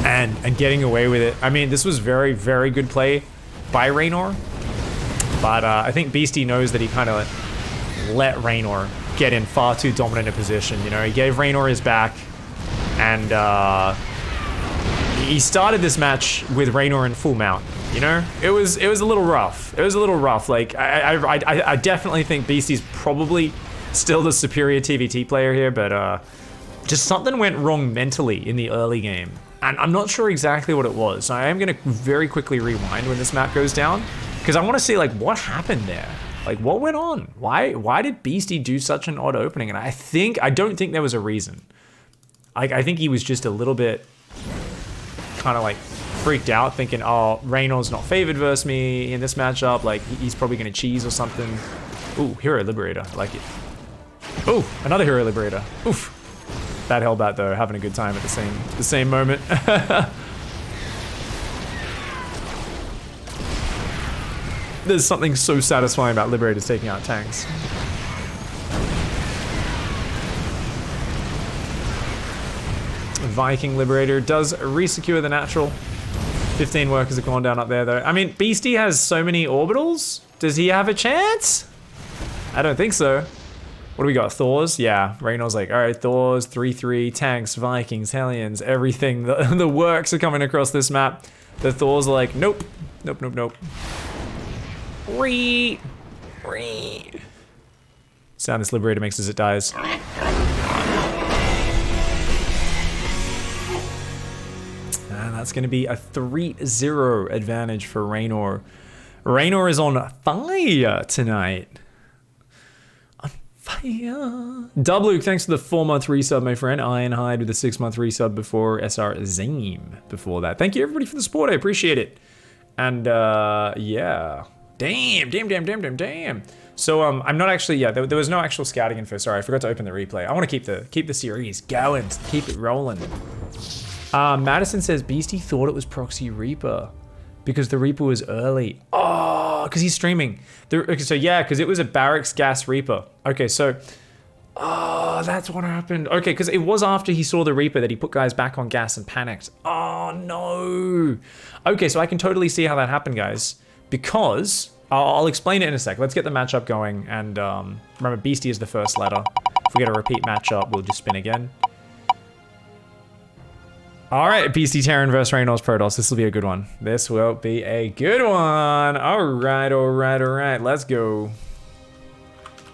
and getting away with it. I mean, this was very, very good play by Reynor. But I think Beastie knows that he kind of let Reynor get in far too dominant a position. You know, he gave Reynor his back, and he started this match with Reynor in full mount. You know, it was a little rough. It was a little rough. Like I definitely think Beastie's probably still the superior TVT player here, but just something went wrong mentally in the early game, and I'm not sure exactly what it was. So I am going to very quickly rewind when this map goes down, because I want to see like what happened there. Like, what went on? Why did Beastie do such an odd opening? And I don't think there was a reason. Like, I think he was just a little bit kind of like freaked out, thinking, oh, Reynor's not favored versus me in this matchup. Like, he's probably going to cheese or something. Ooh, Hero Liberator. I like it. Ooh, another Hero Liberator. Oof. That held that, though. Having a good time at the same moment. There's something so satisfying about Liberators taking out tanks. Viking Liberator does resecure the natural. 15 workers have gone down up there, though. I mean, Beastie has so many orbitals. Does he have a chance? I don't think so. What do we got? Thors? Yeah. Reynor's like, all right, Thors, 3-3, tanks, Vikings, Hellions, everything. The works are coming across this map. The Thors are like, nope. Nope, nope, nope. Sound this Liberator makes as it dies. And that's going to be a 3-0 advantage for Reynor. Reynor is on fire tonight. On fire. Dubluke, thanks for the 4-month resub, my friend. Ironhide with a 6-month resub before. SR Zame before that. Thank you, everybody, for the support. I appreciate it. And, yeah. Damn. So I'm not actually, yeah, there was no actual scouting info. Sorry, I forgot to open the replay. I want to keep the series going, keep it rolling. Madison says Beastie thought it was Proxy Reaper because the Reaper was early. Oh, because he's streaming. Okay, so yeah, because it was a Barracks Gas Reaper. Okay, so that's what happened. Okay, because it was after he saw the Reaper that he put guys back on gas and panicked. Oh no. Okay, so I can totally see how that happened, guys. Because, I'll explain it in a sec. Let's get the matchup going, and remember, Beastie is the first letter. If we get a repeat matchup, we'll just spin again. Alright, Beastie Terran versus Reynor's Protoss. This will be a good one. This will be a good one. Alright, let's go.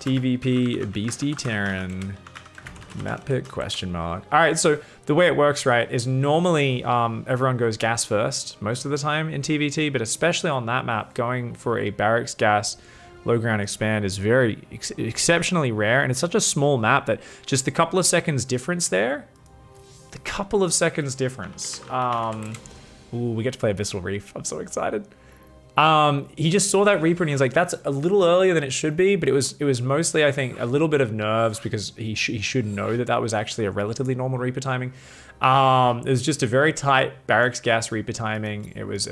TVP Beastie Terran. Map pick question mark. All right, so the way it works, right, is normally everyone goes gas first most of the time in TVT, but especially on that map, going for a barracks gas low ground expand is very exceptionally rare, and it's such a small map that just a couple of seconds difference there. The couple of seconds difference. Ooh, we get to play Abyssal Reef. I'm so excited. He just saw that Reaper and he was like, that's a little earlier than it should be, but it was mostly, I think, a little bit of nerves because he should know that was actually a relatively normal Reaper timing. It was just a very tight Barracks Gas Reaper timing. It was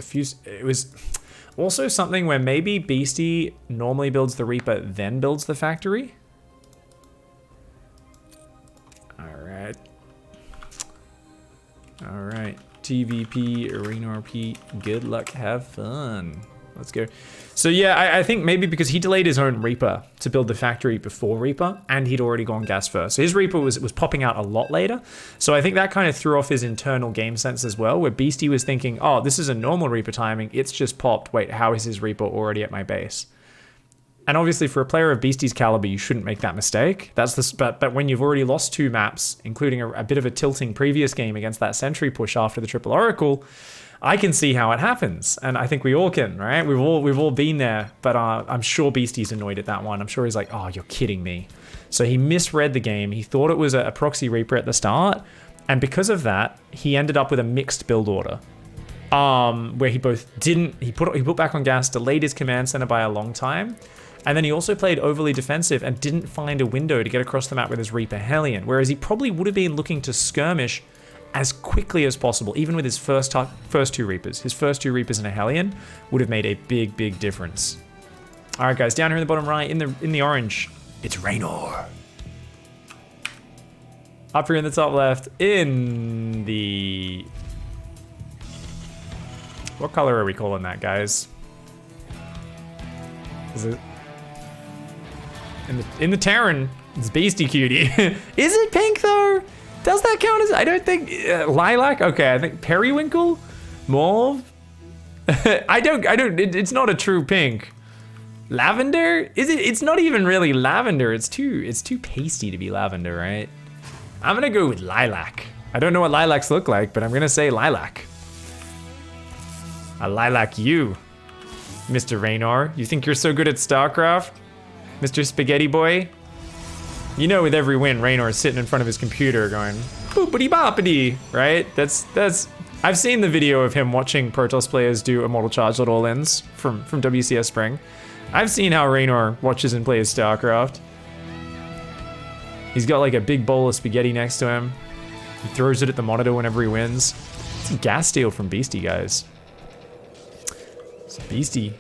also something where maybe Beastie normally builds the Reaper, then builds the factory. All right. TVP, Reynor P, good luck, have fun. Let's go. So yeah, I think maybe because he delayed his own Reaper to build the factory before Reaper, and he'd already gone gas first. So his Reaper was popping out a lot later. So I think that kind of threw off his internal game sense as well, where Beastie was thinking, oh, this is a normal Reaper timing, it's just popped. Wait, how is his Reaper already at my base? And obviously for a player of Beastie's caliber, you shouldn't make that mistake. But when you've already lost 2 maps, including a bit of a tilting previous game against that Sentry push after the Triple Oracle, I can see how it happens. And I think we all can, right? We've all been there, but I'm sure Beastie's annoyed at that one. I'm sure he's like, oh, you're kidding me. So he misread the game. He thought it was a Proxy Reaper at the start. And because of that, he ended up with a mixed build order. where he put back on gas, delayed his command center by a long time, and then he also played overly defensive and didn't find a window to get across the map with his Reaper Hellion, whereas he probably would have been looking to skirmish as quickly as possible, even with his first two Reapers. His first two Reapers and a Hellion would have made a big, big difference. All right, guys, down here in the bottom right, in the orange, it's Reynor. Up here in the top left, in the... What color are we calling that, guys? Is it... In the Terran, it's BeastyQT. Is it pink, though? Does that count as... I don't think... lilac? Okay, I think periwinkle? Mauve? I don't... It's not a true pink. Lavender? Is it? It's not even really lavender. It's too pasty to be lavender, right? I'm gonna go with lilac. I don't know what lilacs look like, but I'm gonna say lilac. I lilac you, Mr. Reynor. You think you're so good at StarCraft? Mr. Spaghetti Boy? You know with every win, Reynor is sitting in front of his computer going, boopity boppity, right? That's I've seen the video of him watching Protoss players do Immortal Charge all-ins from WCS Spring. I've seen how Reynor watches and plays StarCraft. He's got like a big bowl of spaghetti next to him. He throws it at the monitor whenever he wins. It's a gas steal from Beasty, guys. So Beasty.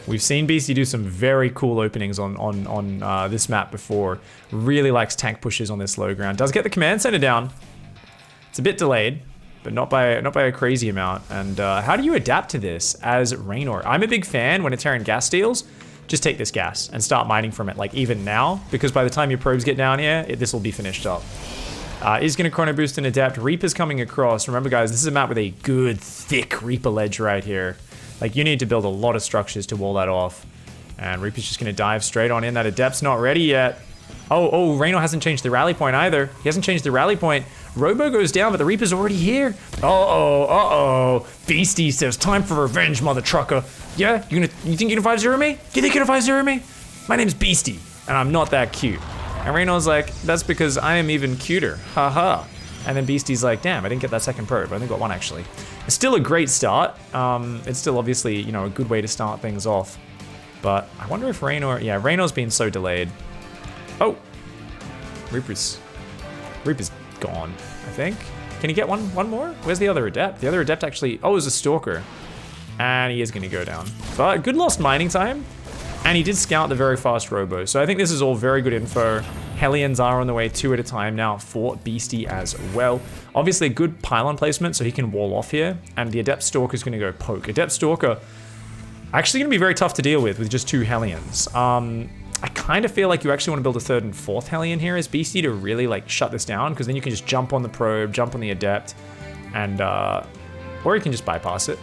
We've seen Beasty do some very cool openings on this map before. Really likes tank pushes on this low ground. Does get the command center down. It's a bit delayed, but not by a crazy amount. And how do you adapt to this as Reynor? I'm a big fan when a Terran gas steals. Just take this gas and start mining from it, like even now, because by the time your probes get down here, this will be finished up. Is going to chrono boost and adapt. Reaper's coming across. Remember, guys, this is a map with a good, thick Reaper ledge right here. Like, you need to build a lot of structures to wall that off. And Reaper's just going to dive straight on in. That adept's not ready yet. Oh, Reynor hasn't changed the rally point either. He hasn't changed the rally point. Robo goes down, but the Reaper's already here. Uh-oh. Beasty says, time for revenge, mother trucker. Yeah? You think you can 5-0 me? You think you can 5-0 me? My name's Beasty, and I'm not that cute. And Reynor's like, that's because I am even cuter. Haha. And then Beasty's like, damn, I didn't get that second probe. I only got one, actually. It's still a great start. It's still obviously, you know, a good way to start things off. But I wonder if Reynor... Yeah, Reynor's been so delayed. Oh! Reaper's gone, I think. Can he get one more? Where's the other adept? The other adept actually... Oh, it was a stalker. And he is going to go down. But good lost mining time. And he did scout the very fast robo. So I think this is all very good info. Hellions are on the way 2 at a time now for Beasty as well. Obviously a good pylon placement so he can wall off here. And the Adept Stalker is going to go poke. Adept Stalker actually going to be very tough to deal with just 2 Hellions. I kind of feel like you actually want to build a 3rd and 4th Hellion here as Beasty to really like shut this down, because then you can just jump on the probe, jump on the Adept, and or you can just bypass it.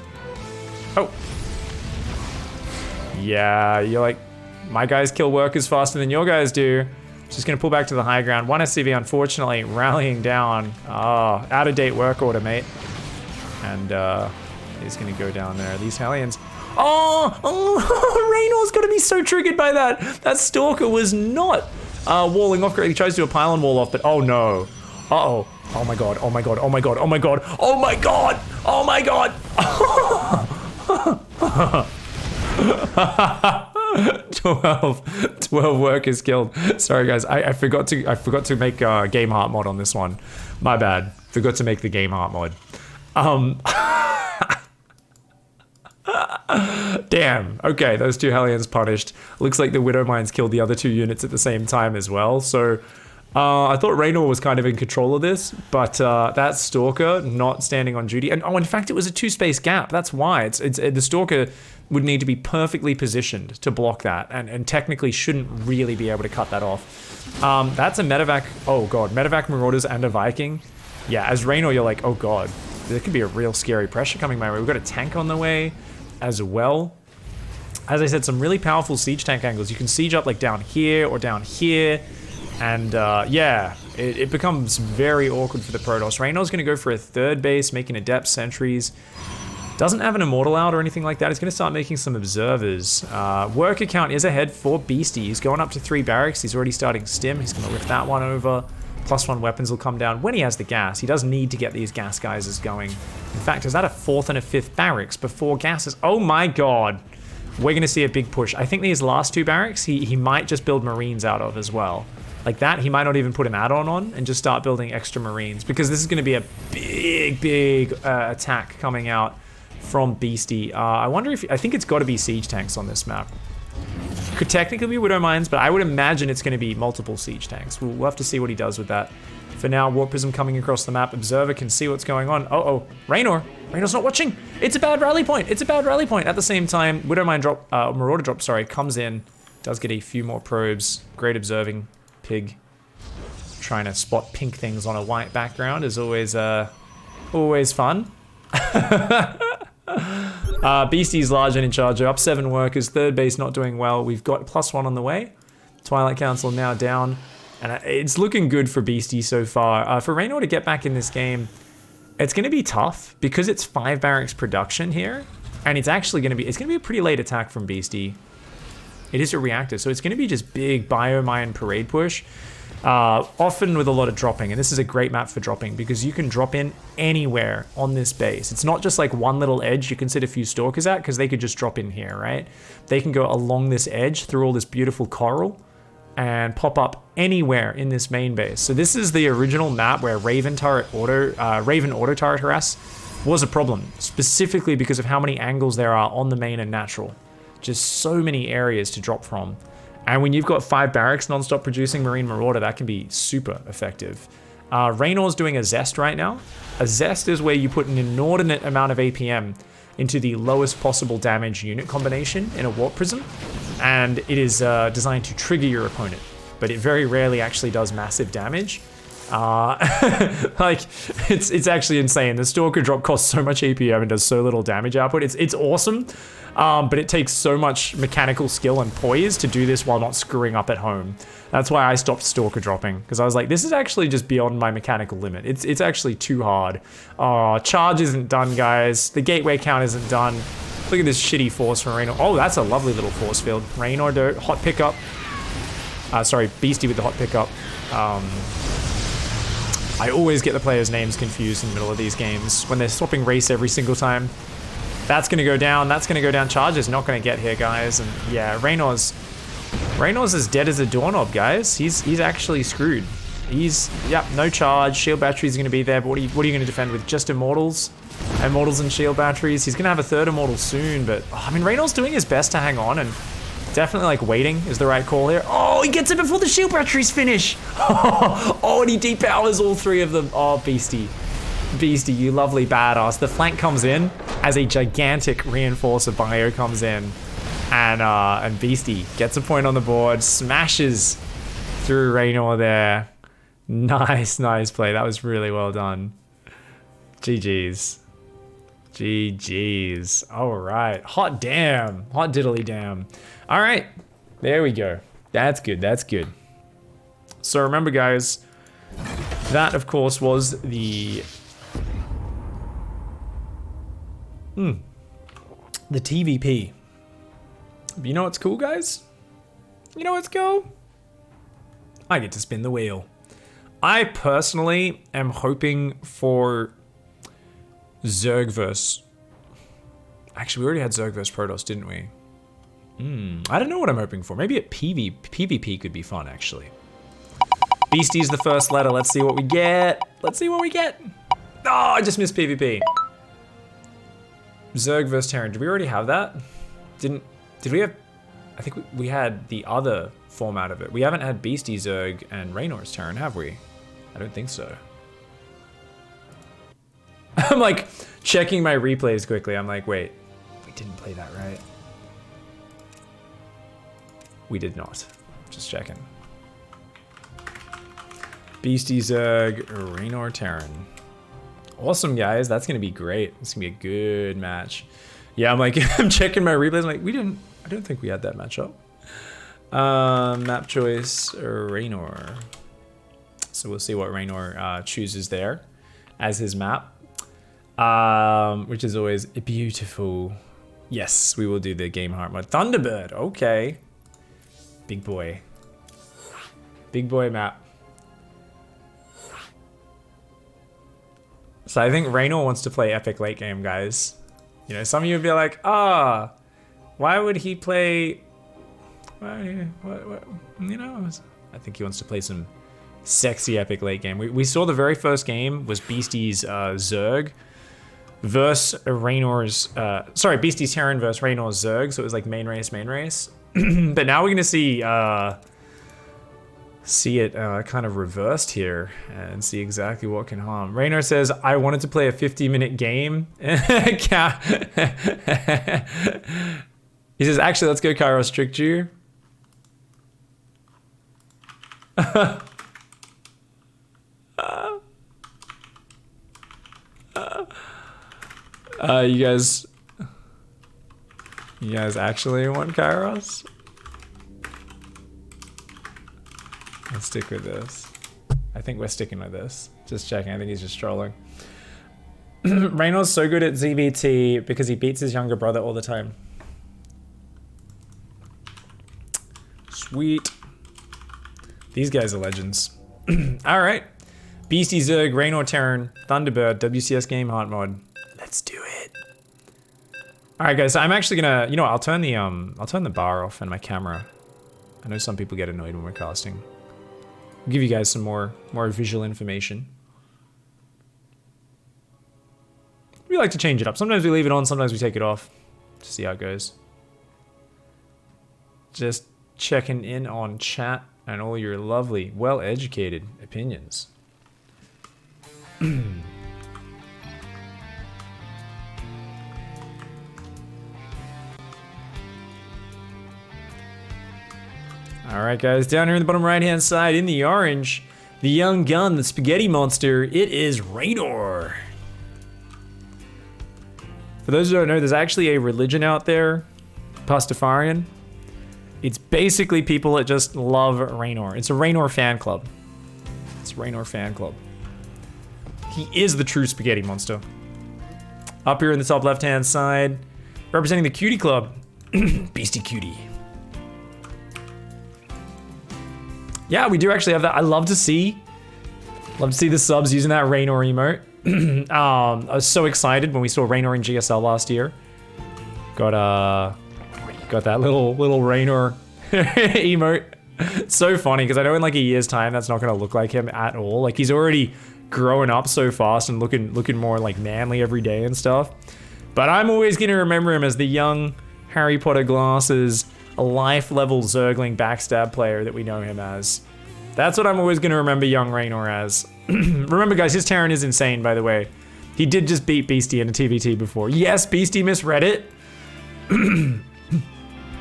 Oh. Yeah, you're like, my guys kill workers faster than your guys do. Just gonna pull back to the high ground. 1 SCV, unfortunately, rallying down. Oh, out-of-date work order, mate. And he's gonna go down there. These Hellions. Oh, Reynor's gonna be so triggered by that. That Stalker was not walling off correctly. He tries to do a pylon wall off, but oh no. Uh-oh. Oh my god, oh my god, oh my god, oh my god, oh my god, oh my god. 12 workers killed. Sorry guys, I forgot to make game heart mod on this one. My bad. Forgot to make the game heart mod. Damn. Okay, those 2 Hellions punished. Looks like the Widow Mines killed the other 2 units at the same time as well. So I thought Reynor was kind of in control of this, but that Stalker not standing on duty. And oh, in fact, it was a 2-space gap. That's why. The Stalker would need to be perfectly positioned to block that, and technically shouldn't really be able to cut that off. That's a medevac. Oh god, medevac Marauders and a Viking. Yeah, as Reynor, you're like, oh god, there could be a real scary pressure coming my way. We've got a tank on the way as well. As I said, some really powerful siege tank angles. You can siege up like down here or down here. And yeah, it becomes very awkward for the Protoss. Reynor's going to go for a 3rd base, making Adept sentries. Doesn't have an Immortal out or anything like that. He's going to start making some Observers. Worker count is ahead for Beasty. He's going up to 3 barracks. He's already starting Stim. He's going to lift that one over. +1 weapons will come down when he has the gas. He does need to get these gas geysers going In fact, is that a 4th and a 5th barracks before gases? Oh my god. We're going to see a big push. I think these last 2 barracks, he might just build Marines out of as well. Like that, he might not even put an add-on on and just start building extra Marines, because this is going to be a big attack coming out from Beastie. I wonder if, I think it's got to be siege tanks on this map. Could technically be Widow Mines, but I would imagine it's going to be multiple siege tanks. We'll have to see what he does with that. For now, Warp Prism coming across the map. Observer can see what's going on. Oh, Reynor. Reynor's not watching. It's a bad rally point. It's a bad rally point. At the same time, Widow Mine drop, Marauder drop, sorry, comes in. Does get a few more probes. Great observing. Pig. Trying to spot pink things on a white background is always, always fun. Beastie's large and in charge. Up 7 workers. 3rd base not doing well. We've got +1 on the way. Twilight Council now down. And it's looking good for Beastie so far. For Reynor to get back in this game, it's going to be tough because it's 5 barracks production here. And it's actually going to be, a pretty late attack from Beastie. It is a reactor, so it's going to be just big biomine parade push. Often with a lot of dropping, and this is a great map for dropping because you can drop in anywhere on this base. It's not just like one little edge you can sit a few stalkers at, because they could just drop in here, right? They can go along this edge through all this beautiful coral and pop up anywhere in this main base. So this is the original map where Raven auto turret harass was a problem, specifically because of how many angles there are on the main and natural. Just so many areas to drop from. And when you've got 5 barracks non-stop producing Marine Marauder, that can be super effective. Reynor's doing a Zest right now. A Zest is where you put an inordinate amount of APM into the lowest possible damage unit combination in a Warp Prism. And it is designed to trigger your opponent, but it very rarely actually does massive damage. Like, it's actually insane. The Stalker drop costs so much APM and does so little damage output. It's awesome, but it takes so much mechanical skill and poise to do this while not screwing up at home. That's why I stopped Stalker dropping, because I was like, this is actually just beyond my mechanical limit. It's actually too hard. Charge isn't done, guys. The gateway count isn't done. Look at this shitty force from Reynor. Oh, that's a lovely little force field. Reynor, hot pickup. Sorry, Beastie with the hot pickup. I always get the players' names confused in the middle of these games when they're swapping race every single time. That's gonna go down. That's gonna go down. Charge is not gonna get here, guys. And yeah, Reynor's as dead as a doorknob, guys. He's actually screwed. Yep, no charge. Shield batteries are gonna be there. But what are you gonna defend with? Just immortals? Immortals and shield batteries. He's gonna have a 3rd immortal soon. But I mean, Reynor's doing his best to hang on, and definitely like waiting is the right call here. Oh, he gets it before the shield batteries finish. Oh, and he depowers all 3 of them. Oh, Beastie, you lovely badass. The flank comes in as a gigantic reinforcer bio comes in, and Beastie gets a point on the board, smashes through Reynor there. Nice play. That was really well done. GG's. All right. Hot damn. Hot diddly damn. All right. There we go. That's good. So remember, guys, that of course was the TVP. But you know what's cool, guys? You know what's cool? I get to spin the wheel. I personally am hoping for Zerg versus... Actually, we already had Zerg versus Protoss, didn't we? I don't know what I'm hoping for. Maybe at PvP could be fun, actually. Beastie's the first letter. Let's see what we get. Oh, I just missed PvP. Zerg versus Terran. Did we already have that? Did we have... I think we had the other format of it. We haven't had Beastie Zerg and Reynor's Terran, have we? I don't think so. I'm like checking my replays quickly. I'm like, wait, we didn't play that, right? We did not. Just checking. Beastie Zerg, Reynor Terran. Awesome, guys. That's gonna be great. It's gonna be a good match. Yeah, I'm like, I'm checking my replays. I'm like, I don't think we had that matchup. Map choice, Reynor. So we'll see what Reynor chooses there as his map. Which is always beautiful. Yes, we will do the game heart mode. Thunderbird, okay. Big boy map. So I think Reynor wants to play epic late game, guys. You know, some of you would be like, why would he play? What? You know, I think he wants to play some sexy epic late game. We saw the very first game was Beastie's Zerg versus Reynor's, Beastie's Terran versus Reynor's Zerg, so it was like main race. But now we're gonna see it kind of reversed here and see exactly what can harm. Reynor says, I wanted to play a 50-minute game. He says, actually, let's go Kairos Trick you. You guys actually want Kairos? Let's stick with this. I think we're sticking with this. Just checking. I think he's just trolling. Reynor's so good at ZVT because he beats his younger brother all the time. Sweet. These guys are legends. All right. Beastie Zerg, Reynor Terran, Thunderbird, WCS game hard mod. Let's do it. All right, guys. So I'm actually gonna, you know what, I'll turn the bar off and my camera. I know some people get annoyed when we're casting. I'll give you guys some more visual information. We like to change it up. Sometimes we leave it on, sometimes we take it off. To see how it goes. Just checking in on chat and all your lovely, well-educated opinions. Alright guys, down here in the bottom right hand side in the orange, the young gun, the spaghetti monster, it is Reynor. For those who don't know, there's actually a religion out there, Pastafarian. It's basically people that just love Reynor. It's a Reynor fan club. It's a Reynor fan club. He is the true spaghetti monster. Up here in the top left hand side, representing the cutie club, BeastyQT. Yeah, we do actually have that. I love to see the subs using that Reynor emote. I was so excited when we saw Reynor in GSL last year. Got that little Reynor emote. It's so funny because I know in like a year's time that's not gonna look like him at all. Like he's already growing up so fast and looking more like manly every day and stuff. But I'm always gonna remember him as the young Harry Potter glasses, a life-level Zergling backstab player that we know him as. That's what I'm always gonna remember young Reynor as. Remember guys, his Terran is insane, by the way. He did just beat Beastie in a TVT before. Yes, Beastie misread it.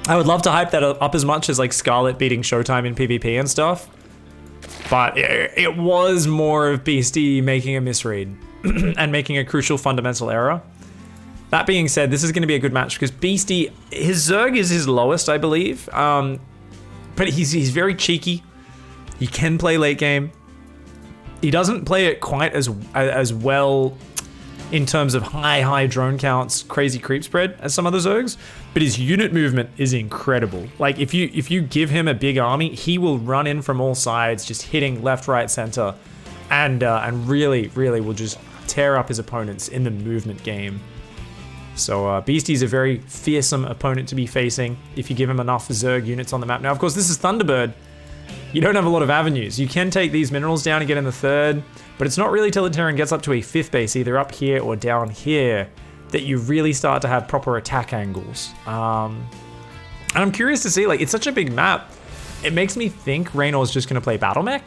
I would love to hype that up as much as like Scarlet beating Showtime in PvP and stuff. But it was more of Beastie making a misread and making a crucial fundamental error. That being said, this is going to be a good match because Beastie, his Zerg is his lowest, I believe. But he's very cheeky. He can play late game. He doesn't play it quite as well in terms of high drone counts, crazy creep spread as some other Zergs, but his unit movement is incredible. Like if you give him a big army, he will run in from all sides, just hitting left, right, center, and really will just tear up his opponents in the movement game. So Beastie's a very fearsome opponent to be facing if you give him enough Zerg units on the map. Now, of course, this is Thunderbird. You don't have a lot of avenues. You can take these minerals down and get in the third, but it's not really till the Terran gets up to a fifth base, either up here or down here, that you really start to have proper attack angles. And I'm curious to see, like, it's such a big map. It makes me think Reynor's just gonna play Battle Mech.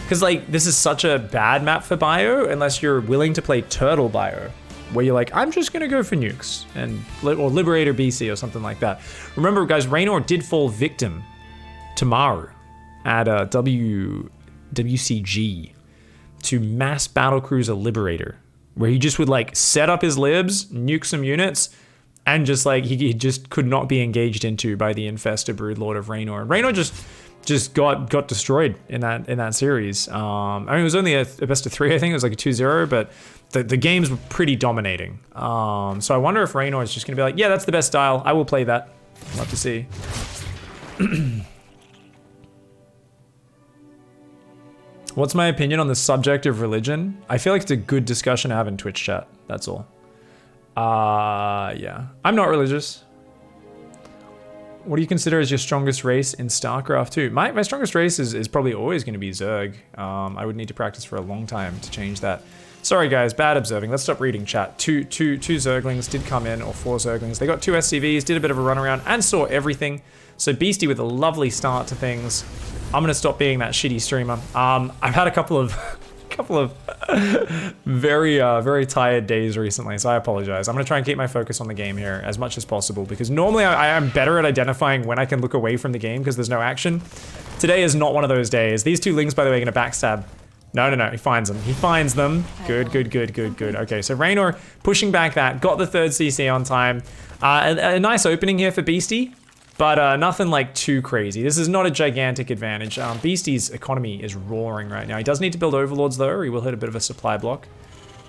Because, like, this is such a bad map for Bio, unless you're willing to play Turtle Bio, where you're like, I'm just gonna go for nukes, or Liberator BC or something like that. Remember, guys, Reynor did fall victim to Maru at WCG to Mass Battlecruiser Liberator, where he just would like set up his libs, nuke some units, and just like he just could not be engaged into by the Infestor Broodlord of Reynor. Reynor just got destroyed in that series. I mean, it was only a best of 3, I think. It was like a 2-0, but the games were pretty dominating. So I wonder if Reynor is just gonna be like, yeah, that's the best style. I will play that. Love to see. What's my opinion on the subject of religion? I feel like it's a good discussion to have in Twitch chat. That's all. Yeah. I'm not religious. What do you consider as your strongest race in StarCraft 2? My strongest race is probably always going to be Zerg. I would need to practice for a long time to change that. Sorry guys, bad observing. Let's stop reading chat. Two Zerglings did come in, or 4 Zerglings. They got 2 SCVs, did a bit of a run around, and saw everything. So Beastie with a lovely start to things. I'm gonna stop being that shitty streamer. I've had a couple of very tired days recently, so I apologize. I'm gonna try and keep my focus on the game here as much as possible, because normally I am better at identifying when I can look away from the game because there's no action. Today is not one of those days. These 2 Lings, by the way, are gonna backstab. No, he finds them. He finds them. Good. Okay, so Reynor pushing back that, got the 3rd CC on time. A nice opening here for Beastie, but nothing like too crazy. This is not a gigantic advantage. Beastie's economy is roaring right now. He does need to build Overlords though, or he will hit a bit of a supply block.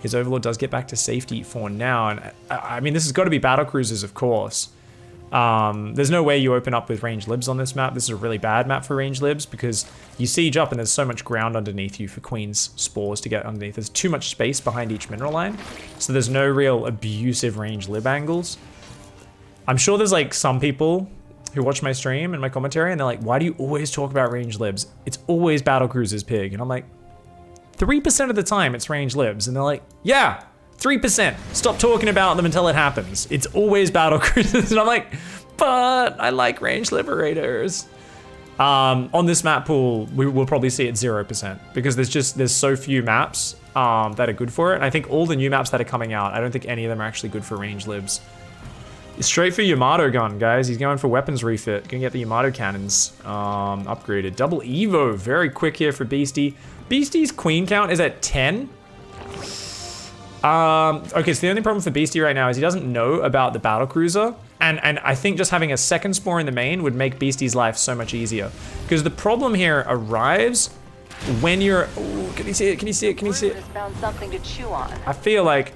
His Overlord does get back to safety for now, and I mean, this has got to be battle cruisers, of course. There's no way you open up with ranged libs on this map. This is a really bad map for ranged libs because you siege up and there's so much ground underneath you for Queen's spores to get underneath. There's too much space behind each mineral line, so there's no real abusive ranged lib angles. I'm sure there's like some people who watch my stream and my commentary and they're like, why do you always talk about ranged libs? It's always battle cruisers, pig. And I'm like, 3% of the time it's ranged libs. And they're like, yeah, 3%. Stop talking about them until it happens. It's always battle cruisers. And I'm like, but I like ranged liberators. On this map pool, we will probably see it 0% because there's so few maps that are good for it. And I think all the new maps that are coming out, I don't think any of them are actually good for ranged libs. Straight for Yamato gun, guys. He's going for weapons refit. Gonna get the Yamato cannons upgraded. Double Evo, very quick here for Beastie. Beastie's queen count is at 10. Okay, so the only problem for Beastie right now is he doesn't know about the battlecruiser, and I think just having a 2nd spore in the main would make Beastie's life so much easier. Because the problem here arrives when you're... Ooh, can you see it? Can you see it? Can you see it? Found something to chew on. I feel like...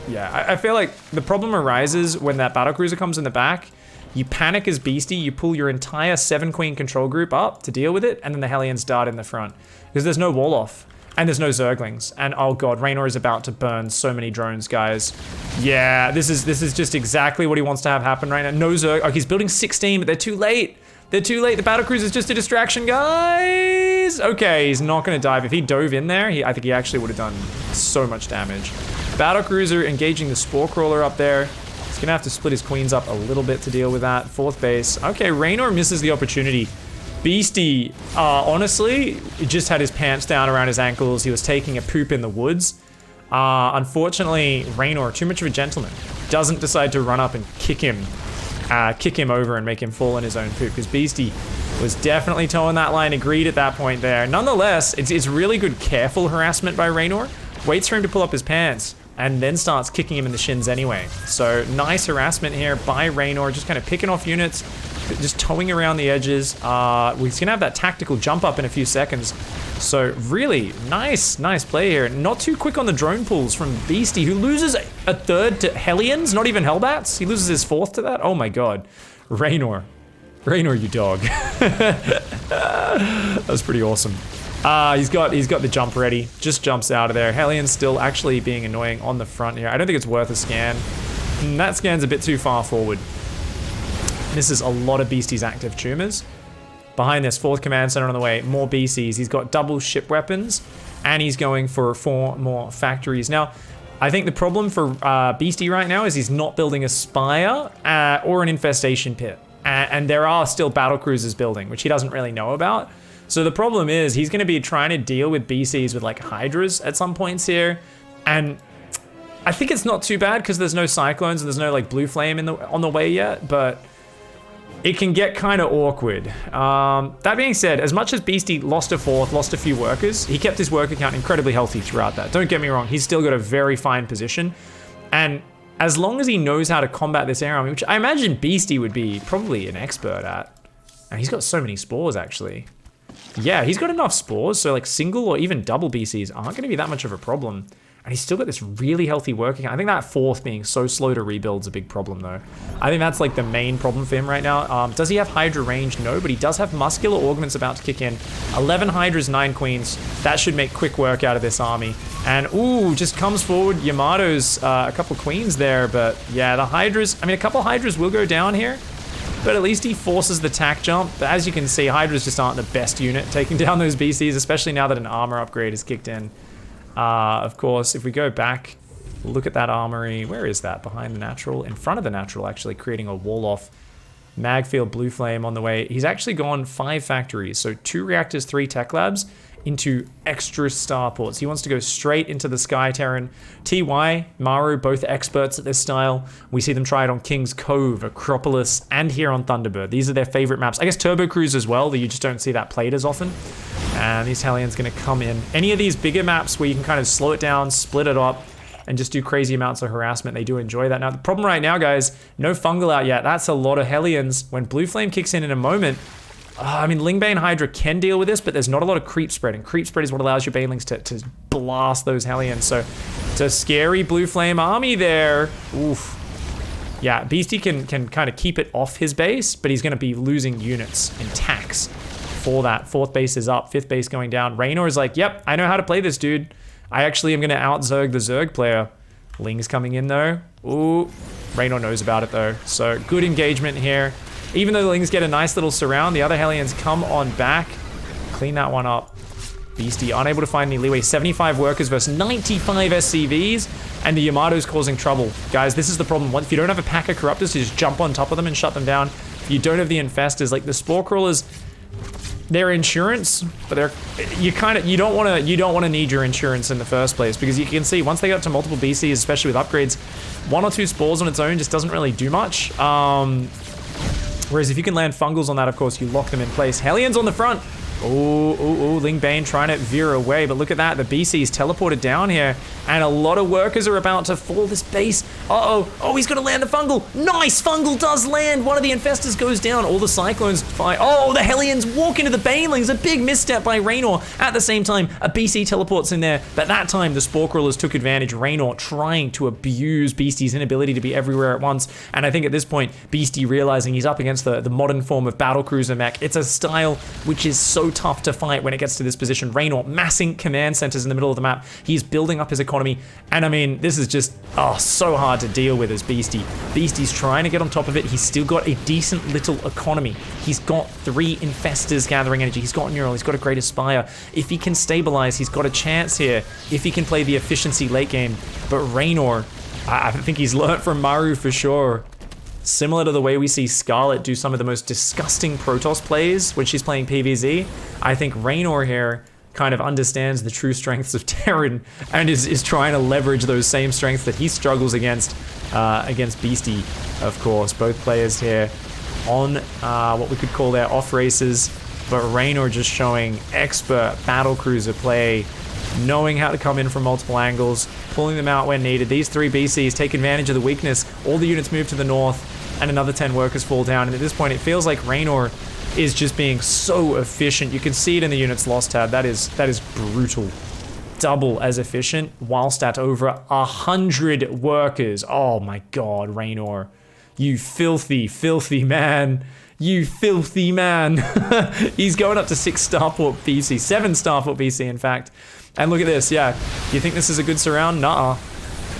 Yeah, I feel like the problem arises when that battlecruiser comes in the back. You panic as Beastie, you pull your entire 7 queen control group up to deal with it, and then the Hellions dart in the front. Because there's no wall off. And there's no Zerglings. And oh god, Reynor is about to burn so many drones, guys. Yeah, this is just exactly what he wants to have happen right now. No Zerg. Oh, he's building 16, but they're too late. They're too late. The battlecruiser is just a distraction, guys. Okay, he's not gonna dive. If he dove in there, I think he actually would have done so much damage. Battlecruiser engaging the spore crawler up there. He's gonna have to split his queens up a little bit to deal with that. 4th base. Okay, Reynor misses the opportunity. Beastie, honestly, he just had his pants down around his ankles. He was taking a poop in the woods. Unfortunately, Reynor, too much of a gentleman, doesn't decide to run up and kick him over and make him fall in his own poop, because Beastie was definitely towing that line, agreed at that point there. Nonetheless, it's really good careful harassment by Reynor. Waits for him to pull up his pants and then starts kicking him in the shins anyway. So nice harassment here by Reynor, just kind of picking off units, just towing around the edges. He's gonna have that tactical jump up in a few seconds. So really nice play here. Not too quick on the drone pulls from Beastie, who loses a 3rd to Hellions, not even Hellbats. He loses his 4th to that. Oh my god. Reynor, you dog. That's pretty awesome. He's got the jump ready, just jumps out of there. Hellions still actually being annoying on the front here. I don't think it's worth a scan. That scan's a bit too far forward. Misses a lot of Beastie's active tumors. Behind this, 4th command center on the way, more BCs. He's got double ship weapons, and he's going for 4 more factories. Now, I think the problem for Beastie right now is he's not building a spire or an infestation pit. And there are still battle cruisers building, which he doesn't really know about. So the problem is he's going to be trying to deal with BCs with like Hydras at some points here. And I think it's not too bad because there's no Cyclones and there's no like Blue Flame on the way yet, but it can get kind of awkward. That being said, as much as Beastie lost a 4th, lost a few workers, he kept his worker count incredibly healthy throughout that. Don't get me wrong, he's still got a very fine position. And as long as he knows how to combat this air army, which I imagine Beastie would be probably an expert at. And he's got so many spores actually. Yeah, he's got enough spores, so like single or even double BCs aren't going to be that much of a problem. And he's still got this really healthy working. I think that 4th being so slow to rebuild is a big problem, though. I think that's like the main problem for him right now. Does he have Hydra range? No, but he does have Muscular Augments about to kick in. 11 Hydras, 9 Queens. That should make quick work out of this army. And, ooh, just comes forward. Yamato's a couple Queens there, but yeah, the Hydras, I mean, a couple Hydras will go down here. But at least he forces the tack jump. But as you can see, Hydras just aren't the best unit taking down those BCs, especially now that an armor upgrade is kicked in. Of course, if we go back, look at that armory. Where is that? Behind the natural? In front of the natural, actually, creating a wall off. Magfield, Blue Flame on the way. He's actually gone 5 factories. So 2 reactors, 3 tech labs into extra starports. He wants to go straight into the Sky Terran. TY, Maru, both experts at this style. We see them try it on King's Cove, Acropolis, and here on Thunderbird. These are their favorite maps. I guess Turbo Cruise as well, though you just don't see that played as often. And these Hellions gonna come in. Any of these bigger maps where you can kind of slow it down, split it up, and just do crazy amounts of harassment, they do enjoy that. Now, the problem right now, guys, no Fungal out yet. That's a lot of Hellions. When Blue Flame kicks in a moment, I mean, Lingbane Hydra can deal with this, but there's not a lot of creep spread, and creep spread is what allows your Banelings to blast those Hellions. So it's a scary Blue Flame army there. Oof. Yeah, Beastie can kind of keep it off his base, but he's going to be losing units and tax for that. 4th base is up, 5th base going down. Reynor is like, yep, I know how to play this, dude. I actually am going to out-Zerg the Zerg player. Ling's coming in, though. Ooh, Reynor knows about it, though. So good engagement here. Even though the Lings get a nice little surround, the other Hellions come on back. Clean that one up. Beastie unable to find any leeway. 75 workers versus 95 SCVs, and the Yamato's causing trouble. Guys, this is the problem. If you don't have a pack of Corruptors, you just jump on top of them and shut them down. If you don't have the Infestors, like the Spore Crawlers, they're insurance, but they're you don't want to need your insurance in the first place, because you can see once they get up to multiple BCs, especially with upgrades, 1 or 2 spores on its own just doesn't really do much. Whereas if you can land Fungals on that, of course, you lock them in place. Hellions on the front. Oh, Lingbane trying to veer away, but look at that. The BC's teleported down here, and a lot of workers are about to fall this base. Oh, he's gonna land the Fungal. Nice, Fungal does land. One of the Infestors goes down. All the Cyclones fire. Oh, the Hellions walk into the Banelings. A big misstep by Reynor. At the same time, a BC teleports in there, but that time the Spore Crawlers took advantage. Reynor trying to abuse Beastie's inability to be everywhere at once, and I think at this point, Beastie realizing he's up against the modern form of Battlecruiser mech. It's a style which is so tough to fight when it gets to this position. Reynor massing command centers in the middle of the map. He's building up his economy, and I mean, this is just so hard to deal with as Beastie. Beastie's trying to get on top of it. He's still got a decent little economy. He's got 3 Infestors gathering energy. He's got Neural. He's got a Great Aspire. If he can stabilize, he's got a chance here. If he can play the efficiency late game. But Reynor, I think he's learnt from Maru for sure. Similar to the way we see Scarlet do some of the most disgusting Protoss plays when she's playing PvZ, I think Reynor here kind of understands the true strengths of Terran and is trying to leverage those same strengths that he struggles against Beastie, of course. Both players here on what we could call their off races, but Reynor just showing expert battlecruiser play, knowing how to come in from multiple angles, pulling them out when needed. These 3 BCs take advantage of the weakness. All the units move to the north, and another 10 workers fall down. And at this point, it feels like Reynor is just being so efficient. You can see it in the units lost tab. That is brutal. Double as efficient, whilst at over 100 workers. Oh my god, Reynor. You filthy, filthy man. You filthy man. He's going up to 6 starport BC, 7 starport BC, in fact. And look at this, yeah. You think this is a good surround? Nuh-uh.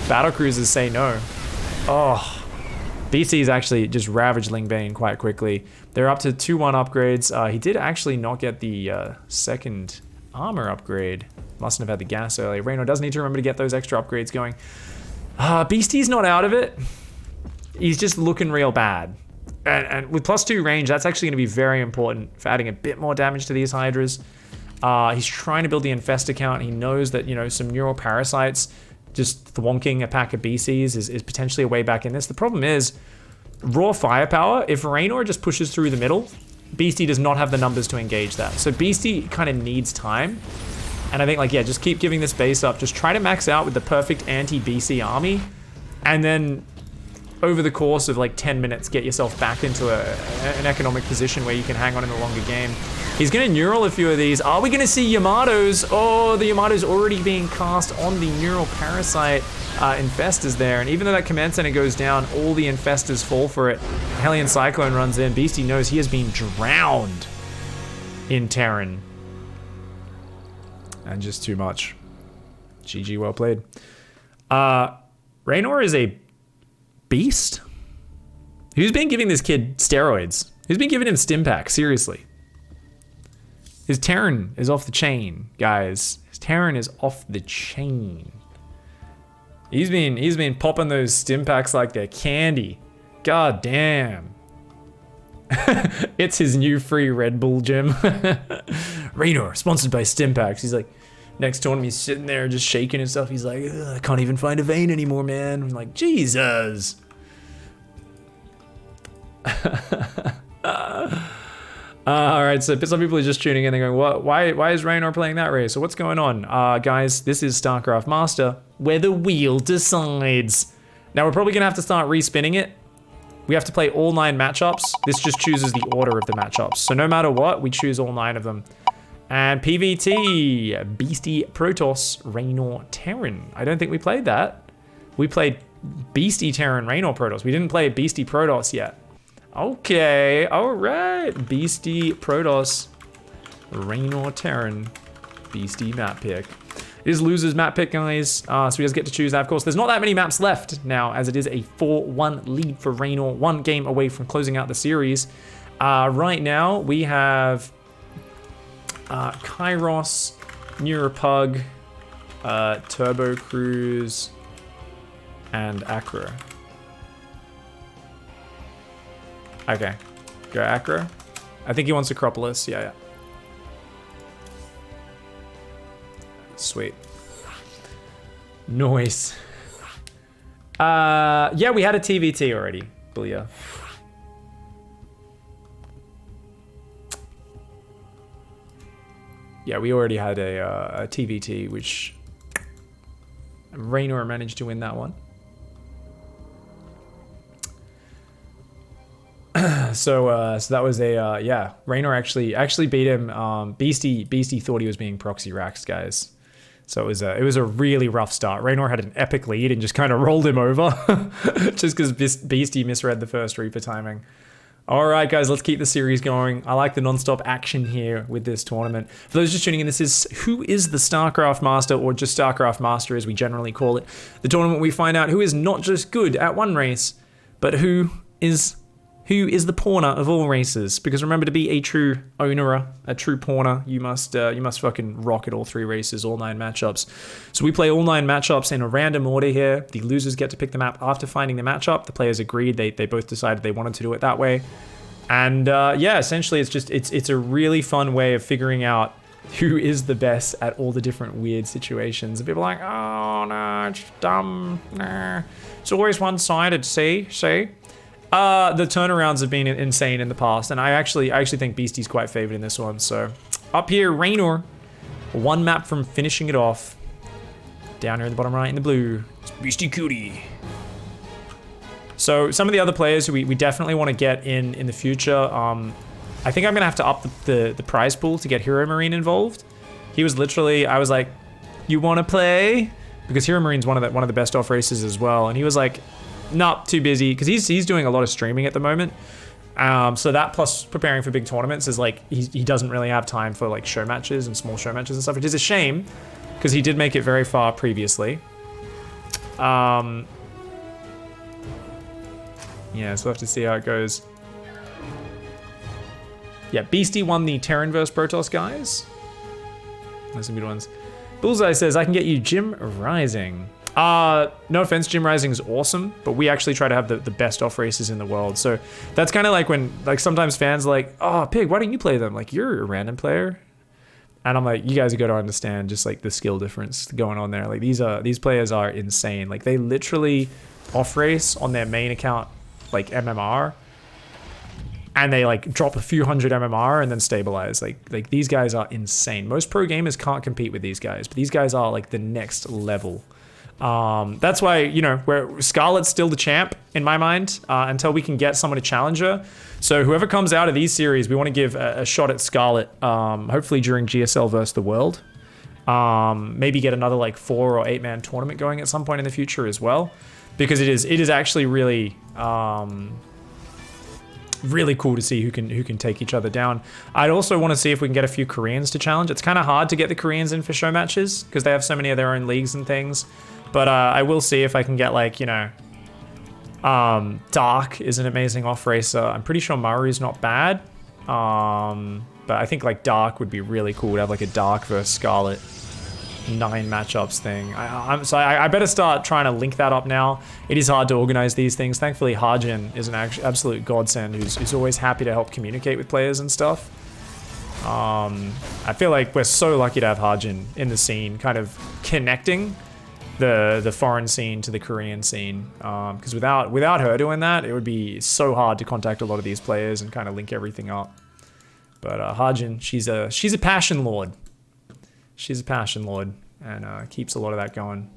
Battlecruisers say no. Oh. BC's actually just ravaged Lingbane quite quickly. They're up to 2-1 upgrades. He did actually not get the 2nd armor upgrade. Mustn't have had the gas earlier. Reynor does need to remember to get those extra upgrades going. Beastie's not out of it. He's just looking real bad. And with +2 range, that's actually going to be very important for adding a bit more damage to these Hydras. He's trying to build the Infest account. He knows that, some neural parasites just thwonking a pack of BCs is potentially a way back in this. The problem is, raw firepower, if Reynor just pushes through the middle, Beastie does not have the numbers to engage that. So Beastie kind of needs time. And I think, just keep giving this base up. Just try to max out with the perfect anti-BC army. And then over the course of like 10 minutes, get yourself back into an economic position where you can hang on in the longer game. He's gonna neural a few of these. Are we gonna see Yamato's? Oh, the Yamato's already being cast on the neural parasite infestors there. And even though that command center goes down, all the infestors fall for it. Hellion Cyclone runs in. Beastie knows he has been drowned in Terran. And just too much. GG, well played. Reynor is a beast? Who's been giving this kid steroids? Who's been giving him stim pack? Seriously. His Terran is off the chain, guys. His Terran is off the chain. He's been popping those stim packs like they're candy. God damn. It's his new free Red Bull gym. Reynor, sponsored by stim packs. He's like, next tournament, he's sitting there just shaking himself. He's like, I can't even find a vein anymore, man. I'm like, Jesus. All right, so some people are just tuning in and going, what? Why is Reynor playing that race? So what's going on? Guys, this is StarCraft Master, where the wheel decides. Now we're probably gonna have to start respinning it. We have to play all 9 matchups. This just chooses the order of the matchups. So no matter what, we choose all 9 of them. And PVT, Beastie Protoss, Reynor Terran. I don't think we played that. We played Beastie Terran, Reynor Protoss. We didn't play Beastie Protoss yet. Okay, all right. Beastie Protoss, Reynor Terran, Beastie map pick. It is loser's map pick, guys. So he does get to choose that. Of course, there's not that many maps left now, as it is a 4-1 lead for Reynor. 1 game away from closing out the series. Right now, we have Kairos, Neuropug, Turbo Cruise, and Acro. Okay, go Acro. I think he wants Acropolis, yeah. Sweet. Noise. Yeah, we had a TVT already, Booyah. Yeah, we already had a TVT, which Reynor managed to win that one. So that was a yeah. Reynor actually beat him. Beastie thought he was being proxy raxed, guys. So it was a really rough start. Reynor had an epic lead and just kind of rolled him over, just because Beastie misread the first Reaper timing. All right, guys, let's keep the series going. I like the non-stop action here with this tournament. For those just tuning in, this is Who is the StarCraft Master, or just StarCraft Master as we generally call it. The tournament we find out who is not just good at one race, but who is the pawner of all races. Because remember, to be a true owner, a true pawner, you must fucking rock at all 3 races, all 9 matchups. So we play all 9 matchups in a random order here. The losers get to pick the map after finding the matchup. The players agreed. They both decided they wanted to do it that way. And yeah, essentially it's a really fun way of figuring out who is the best at all the different weird situations. And people are like, oh no, it's dumb. Nah. It's always one-sided, see? The turnarounds have been insane in the past, and I actually think Beastie's quite favored in this one. So up here, Reynor, 1 map from finishing it off. Down here in the bottom right in the blue, it's BeastyQT. So some of the other players who we definitely want to get in the future. I think I'm gonna have to up the prize pool to get Hero Marine involved. He was literally, I was like, you want to play? Because Hero Marine's one of the best off races as well, and he was like, not too busy, because he's doing a lot of streaming at the moment. So that plus preparing for big tournaments is like, he doesn't really have time for like show matches and small show matches and stuff, which is a shame, because he did make it very far previously. Yeah, so we'll have to see how it goes. Yeah, Beastie won the Terran vs Protoss, guys. Those are good ones. Bullseye says, I can get you Jim Rising. No offense, Jim Rising is awesome, but we actually try to have the best off races in the world. So that's kind of like when, like, sometimes fans are like, oh, Pig, why don't you play them? Like, you're a random player. And I'm like, you guys have got to understand just like the skill difference going on there. Like these players are insane. Like they literally off race on their main account, like MMR, and they like drop a few hundred MMR and then stabilize. Like these guys are insane. Most pro gamers can't compete with these guys, but these guys are like the next level That's why, you know, Scarlet's still the champ in my mind until we can get someone to challenge her. So whoever comes out of these series, we want to give a shot at Scarlet, hopefully during GSL versus the World. Maybe get another like 4 or 8 man tournament going at some point in the future as well, because it is actually really really cool to see who can take each other down. I'd also want to see if we can get a few Koreans to challenge. It's kind of hard to get the Koreans in for show matches because they have so many of their own leagues and things. But I will see if I can get, like, you know, Dark is an amazing off racer. I'm pretty sure Maru's not bad. But I think like Dark would be really cool to have like a Dark versus Scarlet 9 matchups thing. I better start trying to link that up now. It is hard to organize these things. Thankfully, Harjin is an absolute godsend who's always happy to help communicate with players and stuff. I feel like we're so lucky to have Harjin in the scene, kind of connecting the foreign scene to the Korean scene. Because without her doing that, it would be so hard to contact a lot of these players and kind of link everything up. But Harjin, she's a passion lord. She's a passion lord and keeps a lot of that going.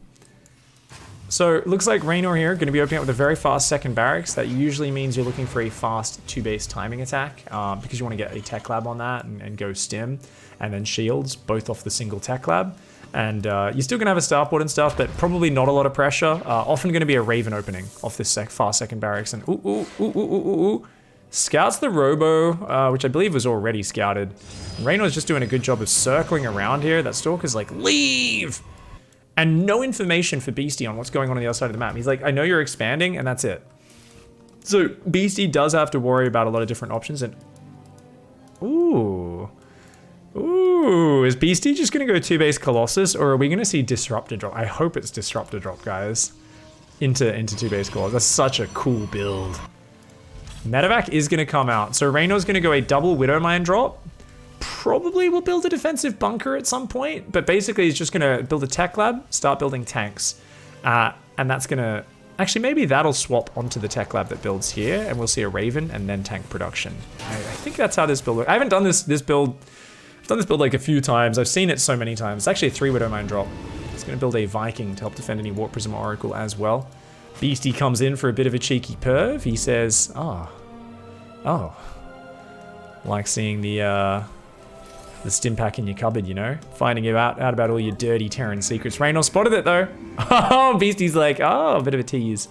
So it looks like Reynor here going to be opening up with a very fast second barracks. That usually means you're looking for a fast 2-base timing attack because you want to get a tech lab on that and go stim, and then shields both off the single tech lab. And you're still going to have a starport and stuff, but probably not a lot of pressure. Often going to be a Raven opening off this fast second barracks. And ooh. Scouts the Robo, which I believe was already scouted. Reynor's just doing a good job of circling around here. That Stalker's like, leave! And no information for Beastie on what's going on the other side of the map. He's like, I know you're expanding, and that's it. So Beastie does have to worry about a lot of different options. And ooh, is Beastie just gonna go 2-base Colossus, or are we gonna see Disruptor drop? I hope it's Disruptor drop, guys, into 2-base Colossus. That's such a cool build. Medevac is going to come out. So Reynor's going to go a double Widowmine drop. Probably will build a defensive bunker at some point. But basically he's just going to build a tech lab, start building tanks. And that's going to... Actually, maybe that'll swap onto the tech lab that builds here. And we'll see a Raven and then tank production. I think that's how this build works. I haven't done this build... I've done this build like a few times. I've seen it so many times. It's actually a 3 Widowmine drop. It's going to build a Viking to help defend any Warp Prism Oracle as well. Beastie comes in for a bit of a cheeky perv. He says, oh, like seeing the stim pack in your cupboard, you know? Finding out about all your dirty Terran secrets. Reynor spotted it though. Oh, Beastie's like, oh, a bit of a tease.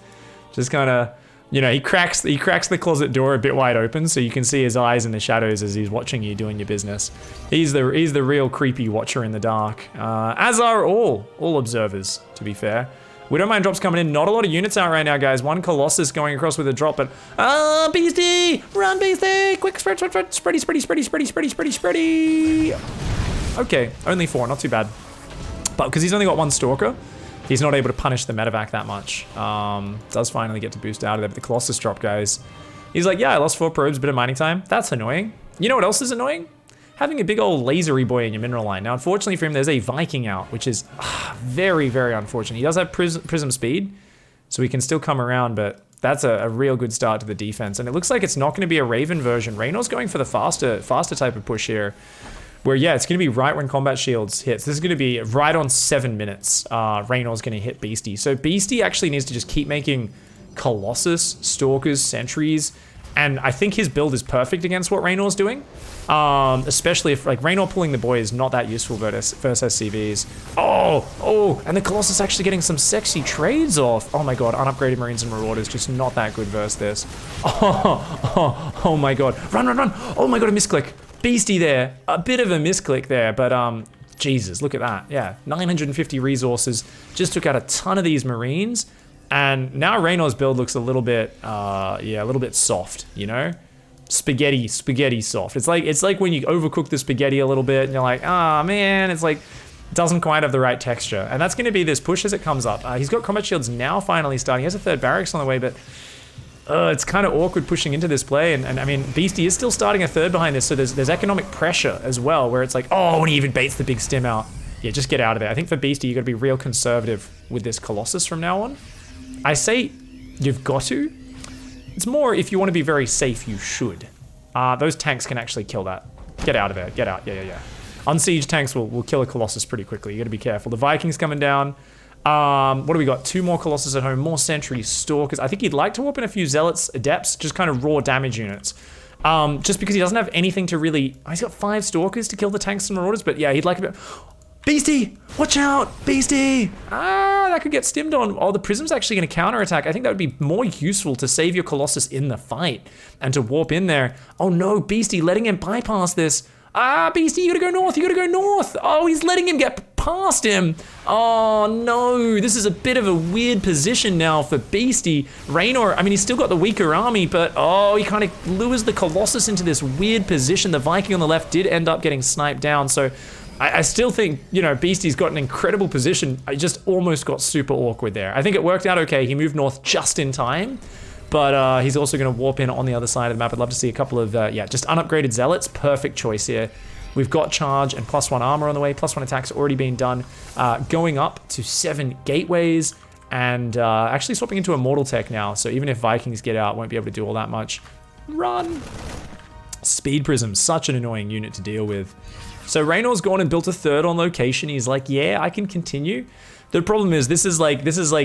Just kind of, you know, he cracks the closet door a bit wide open so you can see his eyes in the shadows as he's watching you doing your business. He's the real creepy watcher in the dark. As are all observers, to be fair. Widowmine drops coming in. Not a lot of units out right now, guys. One Colossus going across with a drop, but... Beastie! Run, Beastie! Quick, spread! Spready! Okay, only 4. Not too bad. But because he's only got 1 Stalker, he's not able to punish the medevac that much. Does finally get to boost out of there, but the Colossus drop, guys. He's like, yeah, I lost 4 probes, bit of mining time. That's annoying. You know what else is annoying? Having a big old lasery boy in your mineral line. Now, unfortunately for him, there's a Viking out, which is very, very unfortunate. He does have prism speed, so he can still come around, but that's a real good start to the defense. And it looks like it's not going to be a Raven version. Reynor's going for the faster type of push here, where, yeah, it's going to be right when combat shields hits. This is going to be right on 7 minutes. Reynor's going to hit Beastie. So Beastie actually needs to just keep making Colossus, Stalkers, Sentries, and I think his build is perfect against what Reynor's doing. Especially if, like, Reynor pulling the boy is not that useful versus SCVs. Oh, and the Colossus actually getting some sexy trades off. Oh my god, unupgraded Marines and Marauders just not that good versus this. Oh my god. Run. Oh my god, a misclick. Beastie there. A bit of a misclick there, but Jesus, look at that. Yeah, 950 resources. Just took out a ton of these Marines. And now Reynor's build looks a little bit, a little bit soft, you know? Spaghetti soft. It's like when you overcook the spaghetti a little bit and you're like, ah, man, it's like, doesn't quite have the right texture. And that's going to be this push as it comes up. He's got combat shields now finally starting. He has a 3rd barracks on the way, but it's kind of awkward pushing into this play. And I mean, Beastie is still starting a 3rd behind this, so there's economic pressure as well, where it's like, oh, when he even baits the big stim out. Yeah, just get out of there. I think for Beastie, you got to be real conservative with this Colossus from now on. I say you've got to. It's more if you want to be very safe, you should. Those tanks can actually kill that. Get out of there. Get out. Yeah. Unsieged tanks will kill a Colossus pretty quickly. You got to be careful. The Viking's coming down. What do we got? 2 more Colossus at home, more Sentry, Stalkers. I think he'd like to warp in a few Zealots, Adepts, just kind of raw damage units. Just because he doesn't have anything to really... Oh, he's got 5 Stalkers to kill the tanks and Marauders, but yeah, he'd like a bit... Beastie! Watch out! Beastie! Ah, that could get stimmed on. Oh, the Prism's actually going to counterattack. I think that would be more useful to save your Colossus in the fight and to warp in there. Oh no, Beastie, letting him bypass this. Ah, Beastie, you gotta go north, you gotta go north. Oh, he's letting him get past him. Oh no, this is a bit of a weird position now for Beastie. Reynor, I mean, he's still got the weaker army, but oh, he kind of lures the Colossus into this weird position. The Viking on the left did end up getting sniped down, so I still think, you know, Beastie's got an incredible position. I just almost got super awkward there. I think it worked out okay. He moved north just in time, but he's also going to warp in on the other side of the map. I'd love to see a couple of, yeah, just unupgraded Zealots. Perfect choice here. We've got charge and +1 armor on the way. +1 attacks already been done. Going up to 7 gateways and actually swapping into Immortal Tech now. So even if Vikings get out, won't be able to do all that much. Run. Speed Prism, such an annoying unit to deal with. So Reynor's gone and built a 3rd on location. He's like, yeah, I can continue. The problem is this is like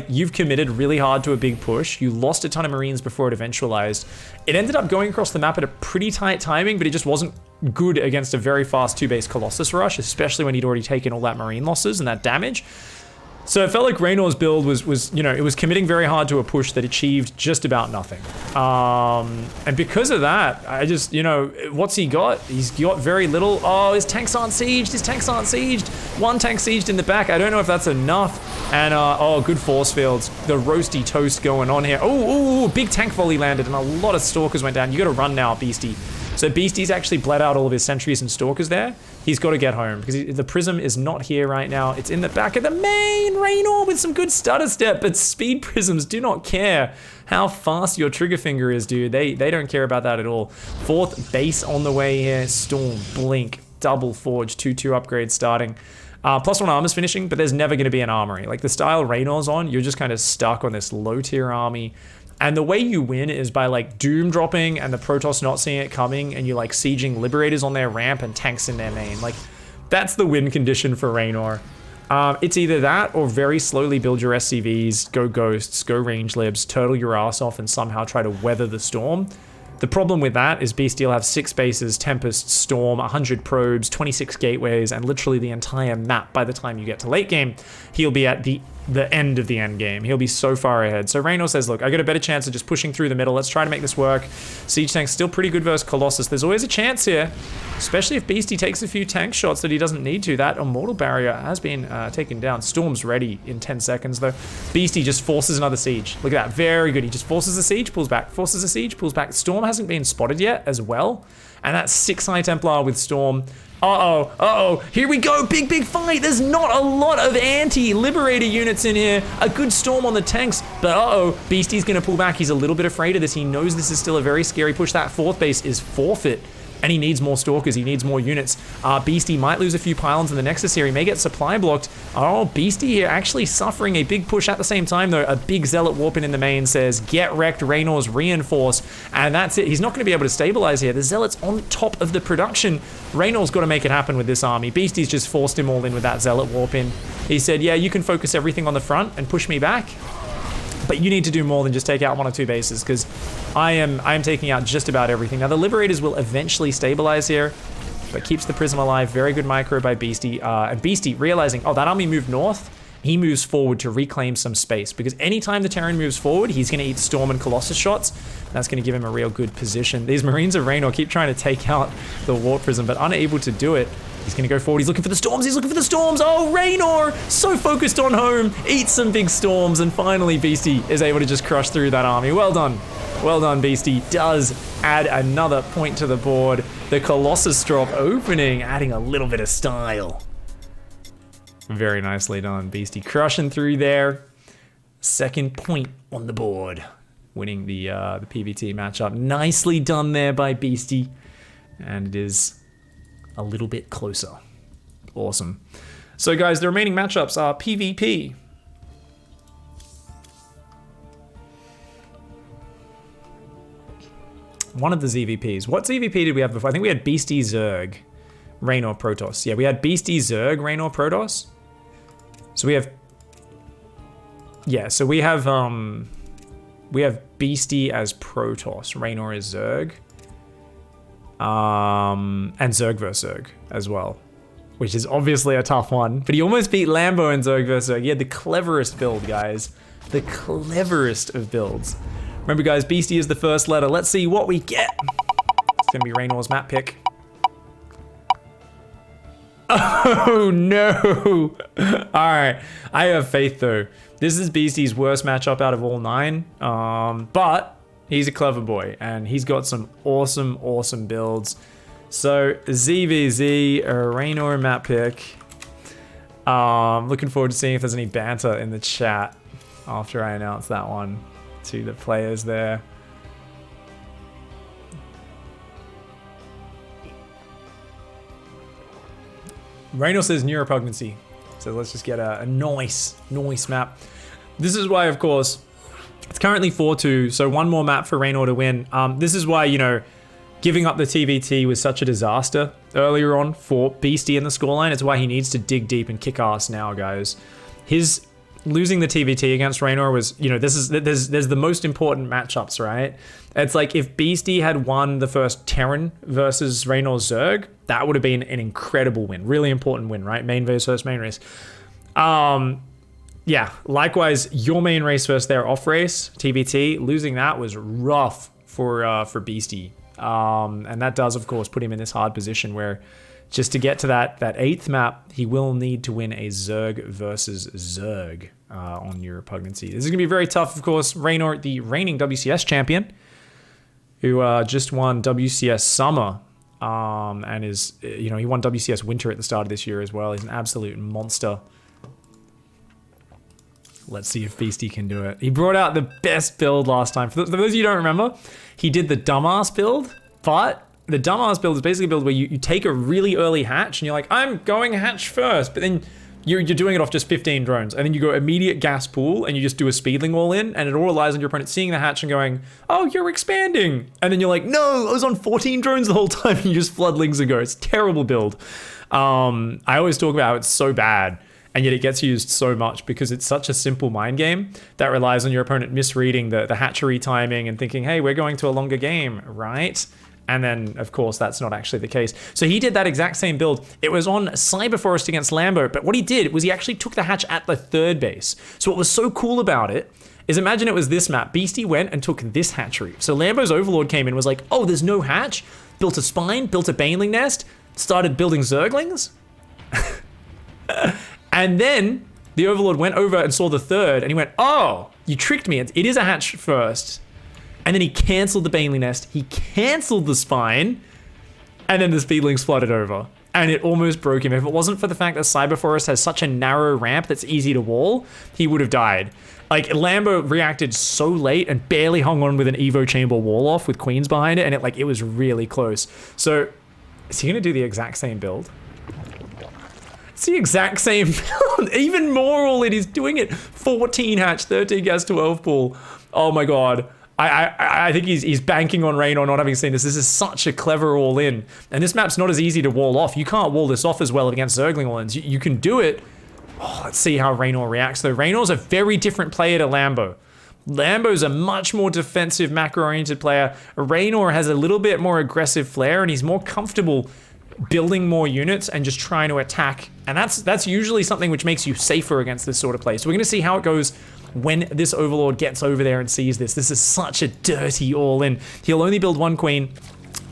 you've committed really hard to a big push. You lost a ton of Marines before it eventualized. It ended up going across the map at a pretty tight timing, but it just wasn't good against a very fast 2-base Colossus rush, especially when he'd already taken all that Marine losses and that damage. So it felt like Reynor's build was, you know, it was committing very hard to a push that achieved just about nothing. And because of that, I just, you know, what's he got? He's got very little. Oh, his tanks aren't sieged. His tanks aren't sieged. 1 tank sieged in the back. I don't know if that's enough. And, oh, good force fields. The roasty toast going on here. Oh, big tank volley landed and a lot of Stalkers went down. You got to run now, Beastie. So Beastie's actually bled out all of his sentries and stalkers there. He's got to get home because the prism is not here right now. It's in the back of the main. Reynor with some good stutter step, but speed prisms do not care how fast your trigger finger is, dude. They don't care about that at all. 4th base on the way here. Storm, Blink, Double Forge, 2/2 upgrade starting. +1 armor's finishing, but there's never going to be an armory. Like the style Reynor's on, you're just kind of stuck on this low tier army. And the way you win is by like doom dropping and the Protoss not seeing it coming, and you like sieging Liberators on their ramp and tanks in their main. Like that's the win condition for Reynor. It's either that or very slowly build your SCVs, go ghosts, go range libs, turtle your ass off and somehow try to weather the storm. The problem with that is Beastie will have 6 bases, Tempest, Storm, 100 probes, 26 gateways, and literally the entire map by the time you get to late game. He'll be at the end of the end game. He'll be so far ahead. So Reynor says, look, I got a better chance of just pushing through the middle. Let's try to make this work. Siege tank's still pretty good versus Colossus. There's always a chance here, especially if Beastie takes a few tank shots that he doesn't need to. That Immortal Barrier has been taken down. Storm's ready in 10 seconds though. Beastie just forces another siege. Look at that, very good. He just forces a siege, pulls back, forces a siege, pulls back. Storm hasn't been spotted yet as well. And that's 6 High Templar with Storm. Here we go, big fight. There's not a lot of anti-Liberator units in here. A good Storm on the tanks, but Beastie's gonna pull back. He's a little bit afraid of this. He knows this is still a very scary push. That 4th base is forfeit. And he needs more Stalkers, he needs more units. Beastie might lose a few pylons in the Nexus here. He may get supply blocked. Oh, Beastie here actually suffering a big push at the same time though. A big Zealot warping in the main says, get wrecked, Reynor's reinforce. And that's it, he's not gonna be able to stabilize here. The Zealot's on top of the production. Reynor's gotta make it happen with this army. Beastie's just forced him all in with that Zealot warp in. He said, yeah, you can focus everything on the front and push me back, but you need to do more than just take out 1 or 2 bases, because I am taking out just about everything. Now the Liberators will eventually stabilize here, but keeps the Prism alive. Very good micro by Beastie. And Beastie realizing, oh, that army moved north, he moves forward to reclaim some space, because anytime the Terran moves forward, he's going to eat Storm and Colossus shots. That's going to give him a real good position. These Marines of Reynor keep trying to take out the Warp Prism, but unable to do it. He's going to go forward. He's looking for the storms. He's looking for the storms. Oh, Reynor, so focused on home. Eats some big storms. And finally, Beastie is able to just crush through that army. Well done. Well done, Beastie. Does add another point to the board. The Colossus drop opening, adding a little bit of style. Very nicely done, Beastie. Crushing through there. 2nd point on the board. Winning the PvT matchup. Nicely done there by Beastie. And it is a little bit closer. Awesome. So guys, the remaining matchups are PvP. One of the ZVPs. What ZVP did we have before? I think we had Beastie Zerg, Reynor Protoss. Yeah, we had Beastie Zerg, Reynor Protoss. So we have yeah, so we have Beastie as Protoss, Reynor as Zerg. And Zerg vs Zerg as well, which is obviously a tough one, but he almost beat Lambo in Zerg vs Zerg. He had the cleverest build, guys. The cleverest of builds. Remember, guys, Beastie is the first letter. Let's see what we get. It's gonna be Reynor's map pick. Oh no! Alright, I have faith though. This is Beastie's worst matchup out of all 9, but he's a clever boy, and he's got some awesome, awesome builds. So, ZVZ, Reynor map pick. Looking forward to seeing if there's any banter in the chat after I announce that one to the players there. Reynor says neuropugnancy. So let's just get a nice map. This is why, of course, it's currently 4-2, so one more map for Reynor to win. This is why, you know, giving up the TVT was such a disaster earlier on for Beastie in the scoreline. It's why he needs to dig deep and kick ass now, guys. His losing the TVT against Reynor was, you know, there's the most important matchups, right? It's like if Beastie had won the first Terran versus Reynor's Zerg, that would have been an incredible win. Really important win, right? Main versus main race. Yeah, likewise, your main race versus their off race, TVT, losing that was rough for Beastie. And that does, of course, put him in this hard position where just to get to that 8th map, he will need to win a Zerg versus Zerg on neuropugnancy. This is going to be very tough, of course. Reynor, the reigning WCS champion, who just won WCS Summer, and is, you know, he won WCS Winter at the start of this year as well. He's an absolute monster. Let's see if Beastie can do it. He brought out the best build last time. For those of you who don't remember, he did the dumbass build, but the dumbass build is basically a build where you take a really early hatch and you're like, I'm going hatch first, but then you're doing it off just 15 drones, and then you go immediate gas pool and you just do a speedling all in, and it all relies on your opponent seeing the hatch and going, oh, you're expanding. And then you're like, no, I was on 14 drones the whole time, and you just flood Lings and go. It's a terrible build. I always talk about how it's so bad, and yet it gets used so much because it's such a simple mind game that relies on your opponent misreading the hatchery timing and thinking, hey, we're going to a longer game, right? And then, of course, that's not actually the case. So he did that exact same build. It was on Cyber Forest against Lambo, but what he did was he actually took the hatch at the 3rd base. So what was so cool about it is, imagine it was this map. Beastie went and took this hatchery. So Lambo's Overlord came in and was like, oh, there's no hatch? Built a spine, built a baneling nest, started building Zerglings. And then the Overlord went over and saw the 3rd, and he went, oh, you tricked me. It is a hatch first. And then he cancelled the baneling nest, he cancelled the spine, and then the speedlings flooded over. And it almost broke him. If it wasn't for the fact that Cyber Forest has such a narrow ramp that's easy to wall, he would have died. Like, Lambo reacted so late and barely hung on with an Evo Chamber wall off with queens behind it, and it was really close. So, is he gonna do the exact same build? It's the exact same build, even more all in. He's doing it 14 hatch, 13 gas, 12 pool. Oh my god. I think he's banking on Reynor not having seen this. This is such a clever all-in. And this map's not as easy to wall off. You can't wall this off as well against Zergling all-ins. You can do it. Oh, let's see how Reynor reacts, though. Reynor's a very different player to Lambo. Lambo's a much more defensive, macro-oriented player. Reynor has a little bit more aggressive flair, and he's more comfortable building more units and just trying to attack. And that's usually something which makes you safer against this sort of play. So we're going to see how it goes when this Overlord gets over there and sees this. This is such a dirty all-in. He'll only build 1 queen,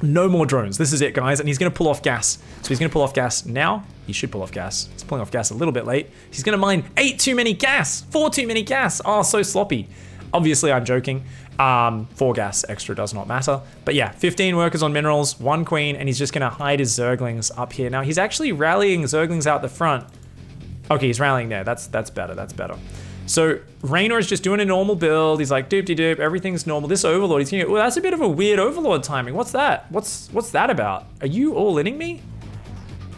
no more drones. This is it, guys, and he's gonna pull off gas. So he's gonna pull off gas now. He should pull off gas. He's pulling off gas a little bit late. He's gonna mine 8 too many gas, 4 too many gas. Oh, so sloppy. Obviously, I'm joking. 4 gas extra does not matter. But yeah, 15 workers on minerals, 1 queen, and he's just gonna hide his Zerglings up here. Now, he's actually rallying Zerglings out the front. Okay, he's rallying there. That's better, that's better. So Reynor is just doing a normal build. He's like, doop-de-doop, everything's normal. This Overlord, he's thinking, well, that's a bit of a weird Overlord timing. What's that? What's that about? Are you all-inning me?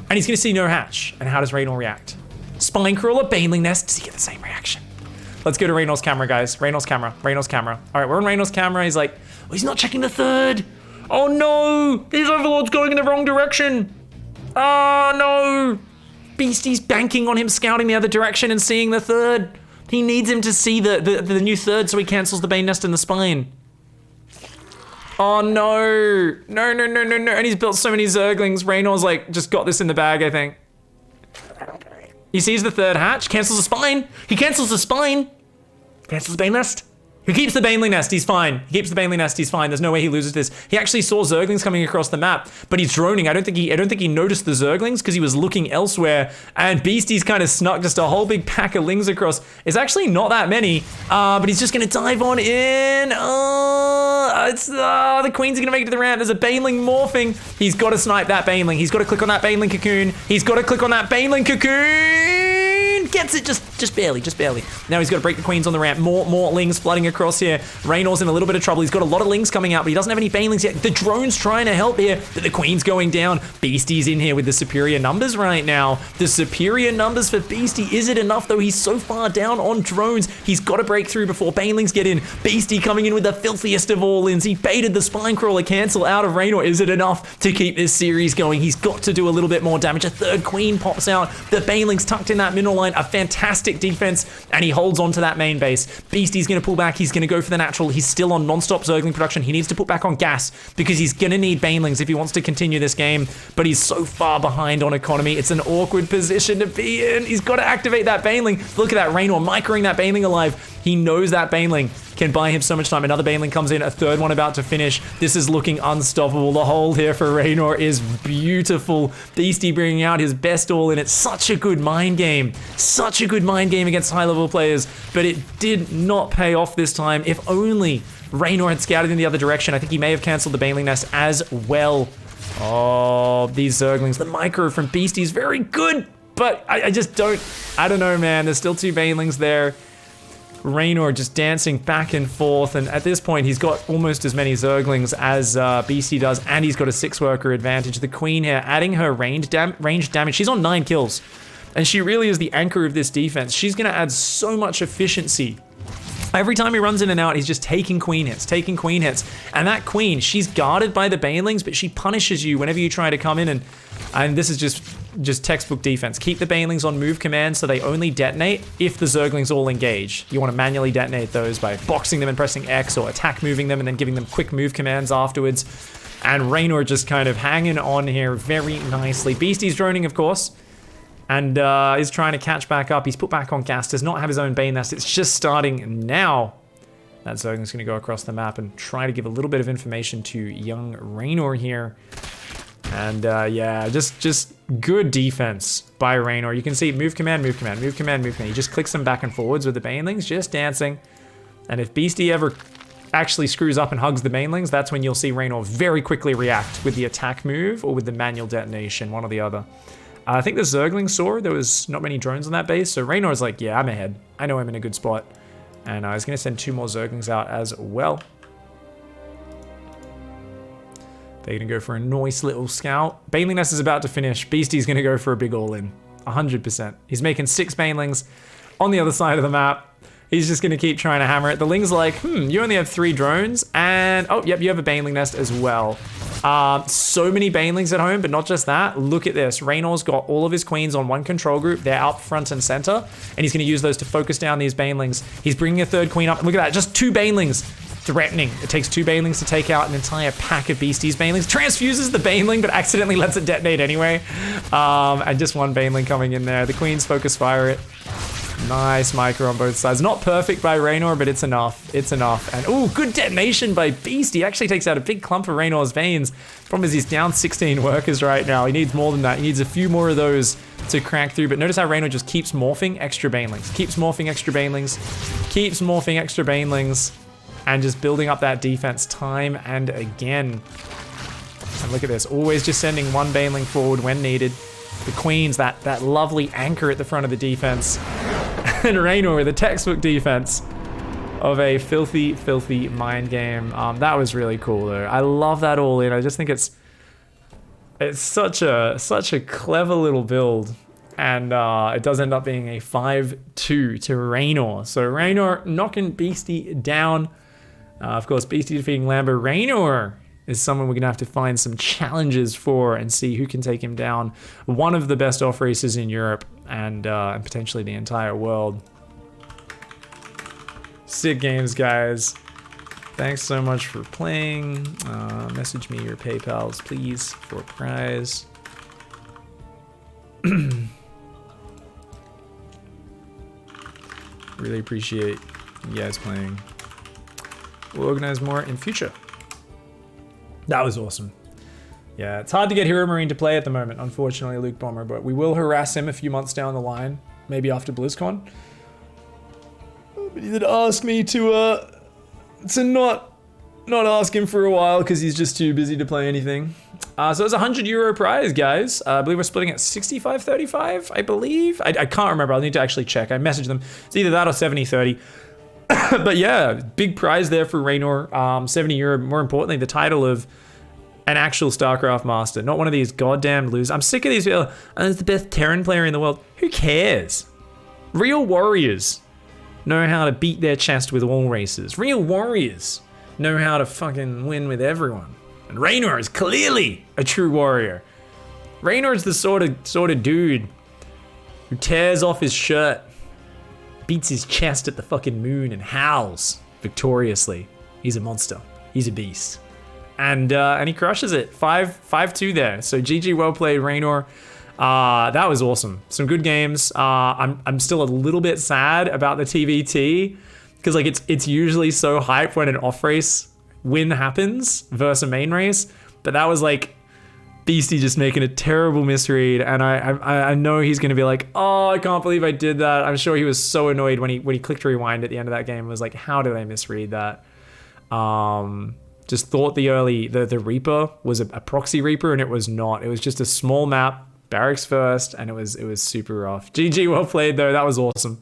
And he's gonna see no hatch. And how does Reynor react? Spine Crawler, Baneling Nest, does he get the same reaction? Let's go to Reynor's camera, guys. Reynor's camera, Reynor's camera. All right, we're on Reynor's camera. He's like, oh, he's not checking the 3rd. Oh no, his Overlord's going in the wrong direction. Oh no. Beastie's banking on him scouting the other direction and seeing the 3rd. He needs him to see the new third so he cancels the Bane Nest in the spine. Oh no. No, no, no, no, no. And he's built so many Zerglings. Reynor's like, just got this in the bag, I think. He sees the third hatch, cancels the spine. He cancels the spine. Cancels the Bane Nest. He keeps the Baneling Nest, he's fine. He keeps the Baneling Nest, he's fine. There's no way he loses this. He actually saw Zerglings coming across the map, but he's droning. I don't think he noticed the Zerglings because he was looking elsewhere. And Beastie's kind of snuck just a whole big pack of Lings across. It's actually not that many, but he's just gonna dive on in. The Queen's gonna make it to the ramp. There's a Baneling morphing. He's gotta snipe that Baneling. He's gotta click on that Baneling cocoon. He's gotta click on that Baneling cocoon. Gets it, just barely, just barely. Now he's got to break the Queens on the ramp. More Lings flooding across here. Reynor's in a little bit of trouble. He's got a lot of Lings coming out, but he doesn't have any Banelings yet. The drone's trying to help here, but the Queen's going down. Beastie's in here with the superior numbers right now. The superior numbers for Beastie. Is it enough though? He's so far down on drones. He's got to break through before Banelings get in. Beastie coming in with the filthiest of all ins. He baited the Spine Crawler cancel out of Reynor. Is it enough to keep this series going? He's got to do a little bit more damage. A third Queen pops out. The Banelings tucked in that mineral line. A fantastic defense, and he holds on to that main base. Beastie's gonna pull back. He's gonna go for the natural. He's still on non-stop Zergling production. He needs to put back on gas because he's gonna need Banelings if he wants to continue this game, but he's so far behind on economy. It's an awkward position to be in. He's got to activate that Baneling. Look at that Reynor microing that Baneling alive. He knows that Baneling can buy him so much time. Another Baneling comes in, a third one about to finish. This is looking unstoppable. The hold here for Reynor is beautiful. Beastie bringing out his best all in. It's such a good mind game. Such a good mind game against high-level players, but it did not pay off this time. If only Reynor had scouted in the other direction. I think he may have canceled the Baneling Nest as well. Oh, these Zerglings. The micro from Beastie is very good, but I don't know, man. There's still two Banelings there. Reynor just dancing back and forth, and at this point he's got almost as many Zerglings as Beastie does, and he's got a 6-worker advantage. The Queen here adding her range damage. She's on 9 kills, and she really is the anchor of this defense. She's gonna add so much efficiency. Every time he runs in and out, he's just taking Queen hits. And that Queen, she's guarded by the Banelings, but she punishes you whenever you try to come in, and this is just textbook defense. Keep the Banelings on move command so they only detonate if the Zerglings all engage. You want to manually detonate those by boxing them and pressing X, or attack moving them and then giving them quick move commands afterwards. And Reynor just kind of hanging on here very nicely. Beastie's droning, of course, and is trying to catch back up. He's put back on gas, does not have his own Bane Nest. It's just starting now. That Zergling's going to go across the map and try to give a little bit of information to young Reynor here. And yeah, just good defense by Reynor. You can see move command, move command, move command, move command. He just clicks them back and forwards with the Banelings, just dancing. And if Beastie ever actually screws up and hugs the Banelings, that's when you'll see Reynor very quickly react with the attack move or with the manual detonation, one or the other. I think the Zergling saw there was not many drones on that base, so Reynor's like, yeah, I'm ahead. I know I'm in a good spot. And I was going to send 2 more Zerglings out as well. They're going to go for a nice little scout. Baneling Nest is about to finish. Beastie's going to go for a big all-in. 100%. He's making 6 Banelings on the other side of the map. He's just going to keep trying to hammer it. The Ling's like, you only have 3 drones. And, oh, yep, you have a Baneling Nest as well. So many Banelings at home, but not just that. Look at this. Reynor's got all of his Queens on one control group. They're up front and center. And he's going to use those to focus down these Banelings. He's bringing a 3rd Queen up. Look at that. Just 2 Banelings. Threatening. It takes 2 Banelings to take out an entire pack of Beastie's Banelings. Transfuses the Baneling, but accidentally lets it detonate anyway. And just 1 Baneling coming in there. The Queens focus fire it. Nice micro on both sides. Not perfect by Reynor, but it's enough. It's enough. And oh, good detonation by Beastie. Actually takes out a big clump of Reynor's veins. Problem is he's down 16 workers right now. He needs more than that. He needs a few more of those to crack through. But notice how Reynor just keeps morphing extra Banelings. Keeps morphing extra Banelings. Keeps morphing extra Banelings. And just building up that defense time and again. And look at this. Always just sending 1 Baneling forward when needed. The Queens, that lovely anchor at the front of the defense. And Reynor with a textbook defense of a filthy, filthy mind game. That was really cool though. I love that all in. I just think it's such a clever little build. And it does end up being a 5-2 to Reynor. So Reynor knocking Beastie down. Of course, Beastie defeating Lambo. Reynor is someone we're going to have to find some challenges for and see who can take him down. One of the best off races in Europe and potentially the entire world. Sick games, guys. Thanks so much for playing. Message me your PayPals, please, for a prize. Really appreciate you guys playing. We'll organize more in future. That was awesome. Yeah, it's hard to get Hero Marine to play at the moment, unfortunately, Luke Bomber, but we will harass him a few months down the line, maybe after BlizzCon. But he did ask me to not ask him for a while because he's just too busy to play anything. So it's a €100 prize, guys. I believe we're splitting at 65-35, I believe. I can't remember. I'll need to actually check. I messaged them. It's either that or 70-30. But yeah, big prize there for Reynor. €70. More importantly, the title of an actual StarCraft master, not one of these goddamn losers. I'm sick of these people. Oh, it's the best Terran player in the world. Who cares? Real warriors know how to beat their chest with all races. Real warriors know how to fucking win with everyone. And Reynor is clearly a true warrior. Reynor is the sort of dude who tears off his shirt, beats his chest at the fucking moon, and howls victoriously. He's a monster. He's a beast. And he crushes it. 5-2 there. So GG, well played, Reynor. That was awesome. Some good games. I'm still a little bit sad about the TVT because like it's usually so hype when an off race win happens versus a main race, but that was like Beastie just making a terrible misread, and I know he's gonna be like, oh, I can't believe I did that. I'm sure he was so annoyed when he clicked rewind at the end of that game and was like, how did I misread that? Just thought the Reaper was a proxy Reaper, and it was not. It was just a small map, barracks first, and it was super rough. GG, well played though. That was awesome.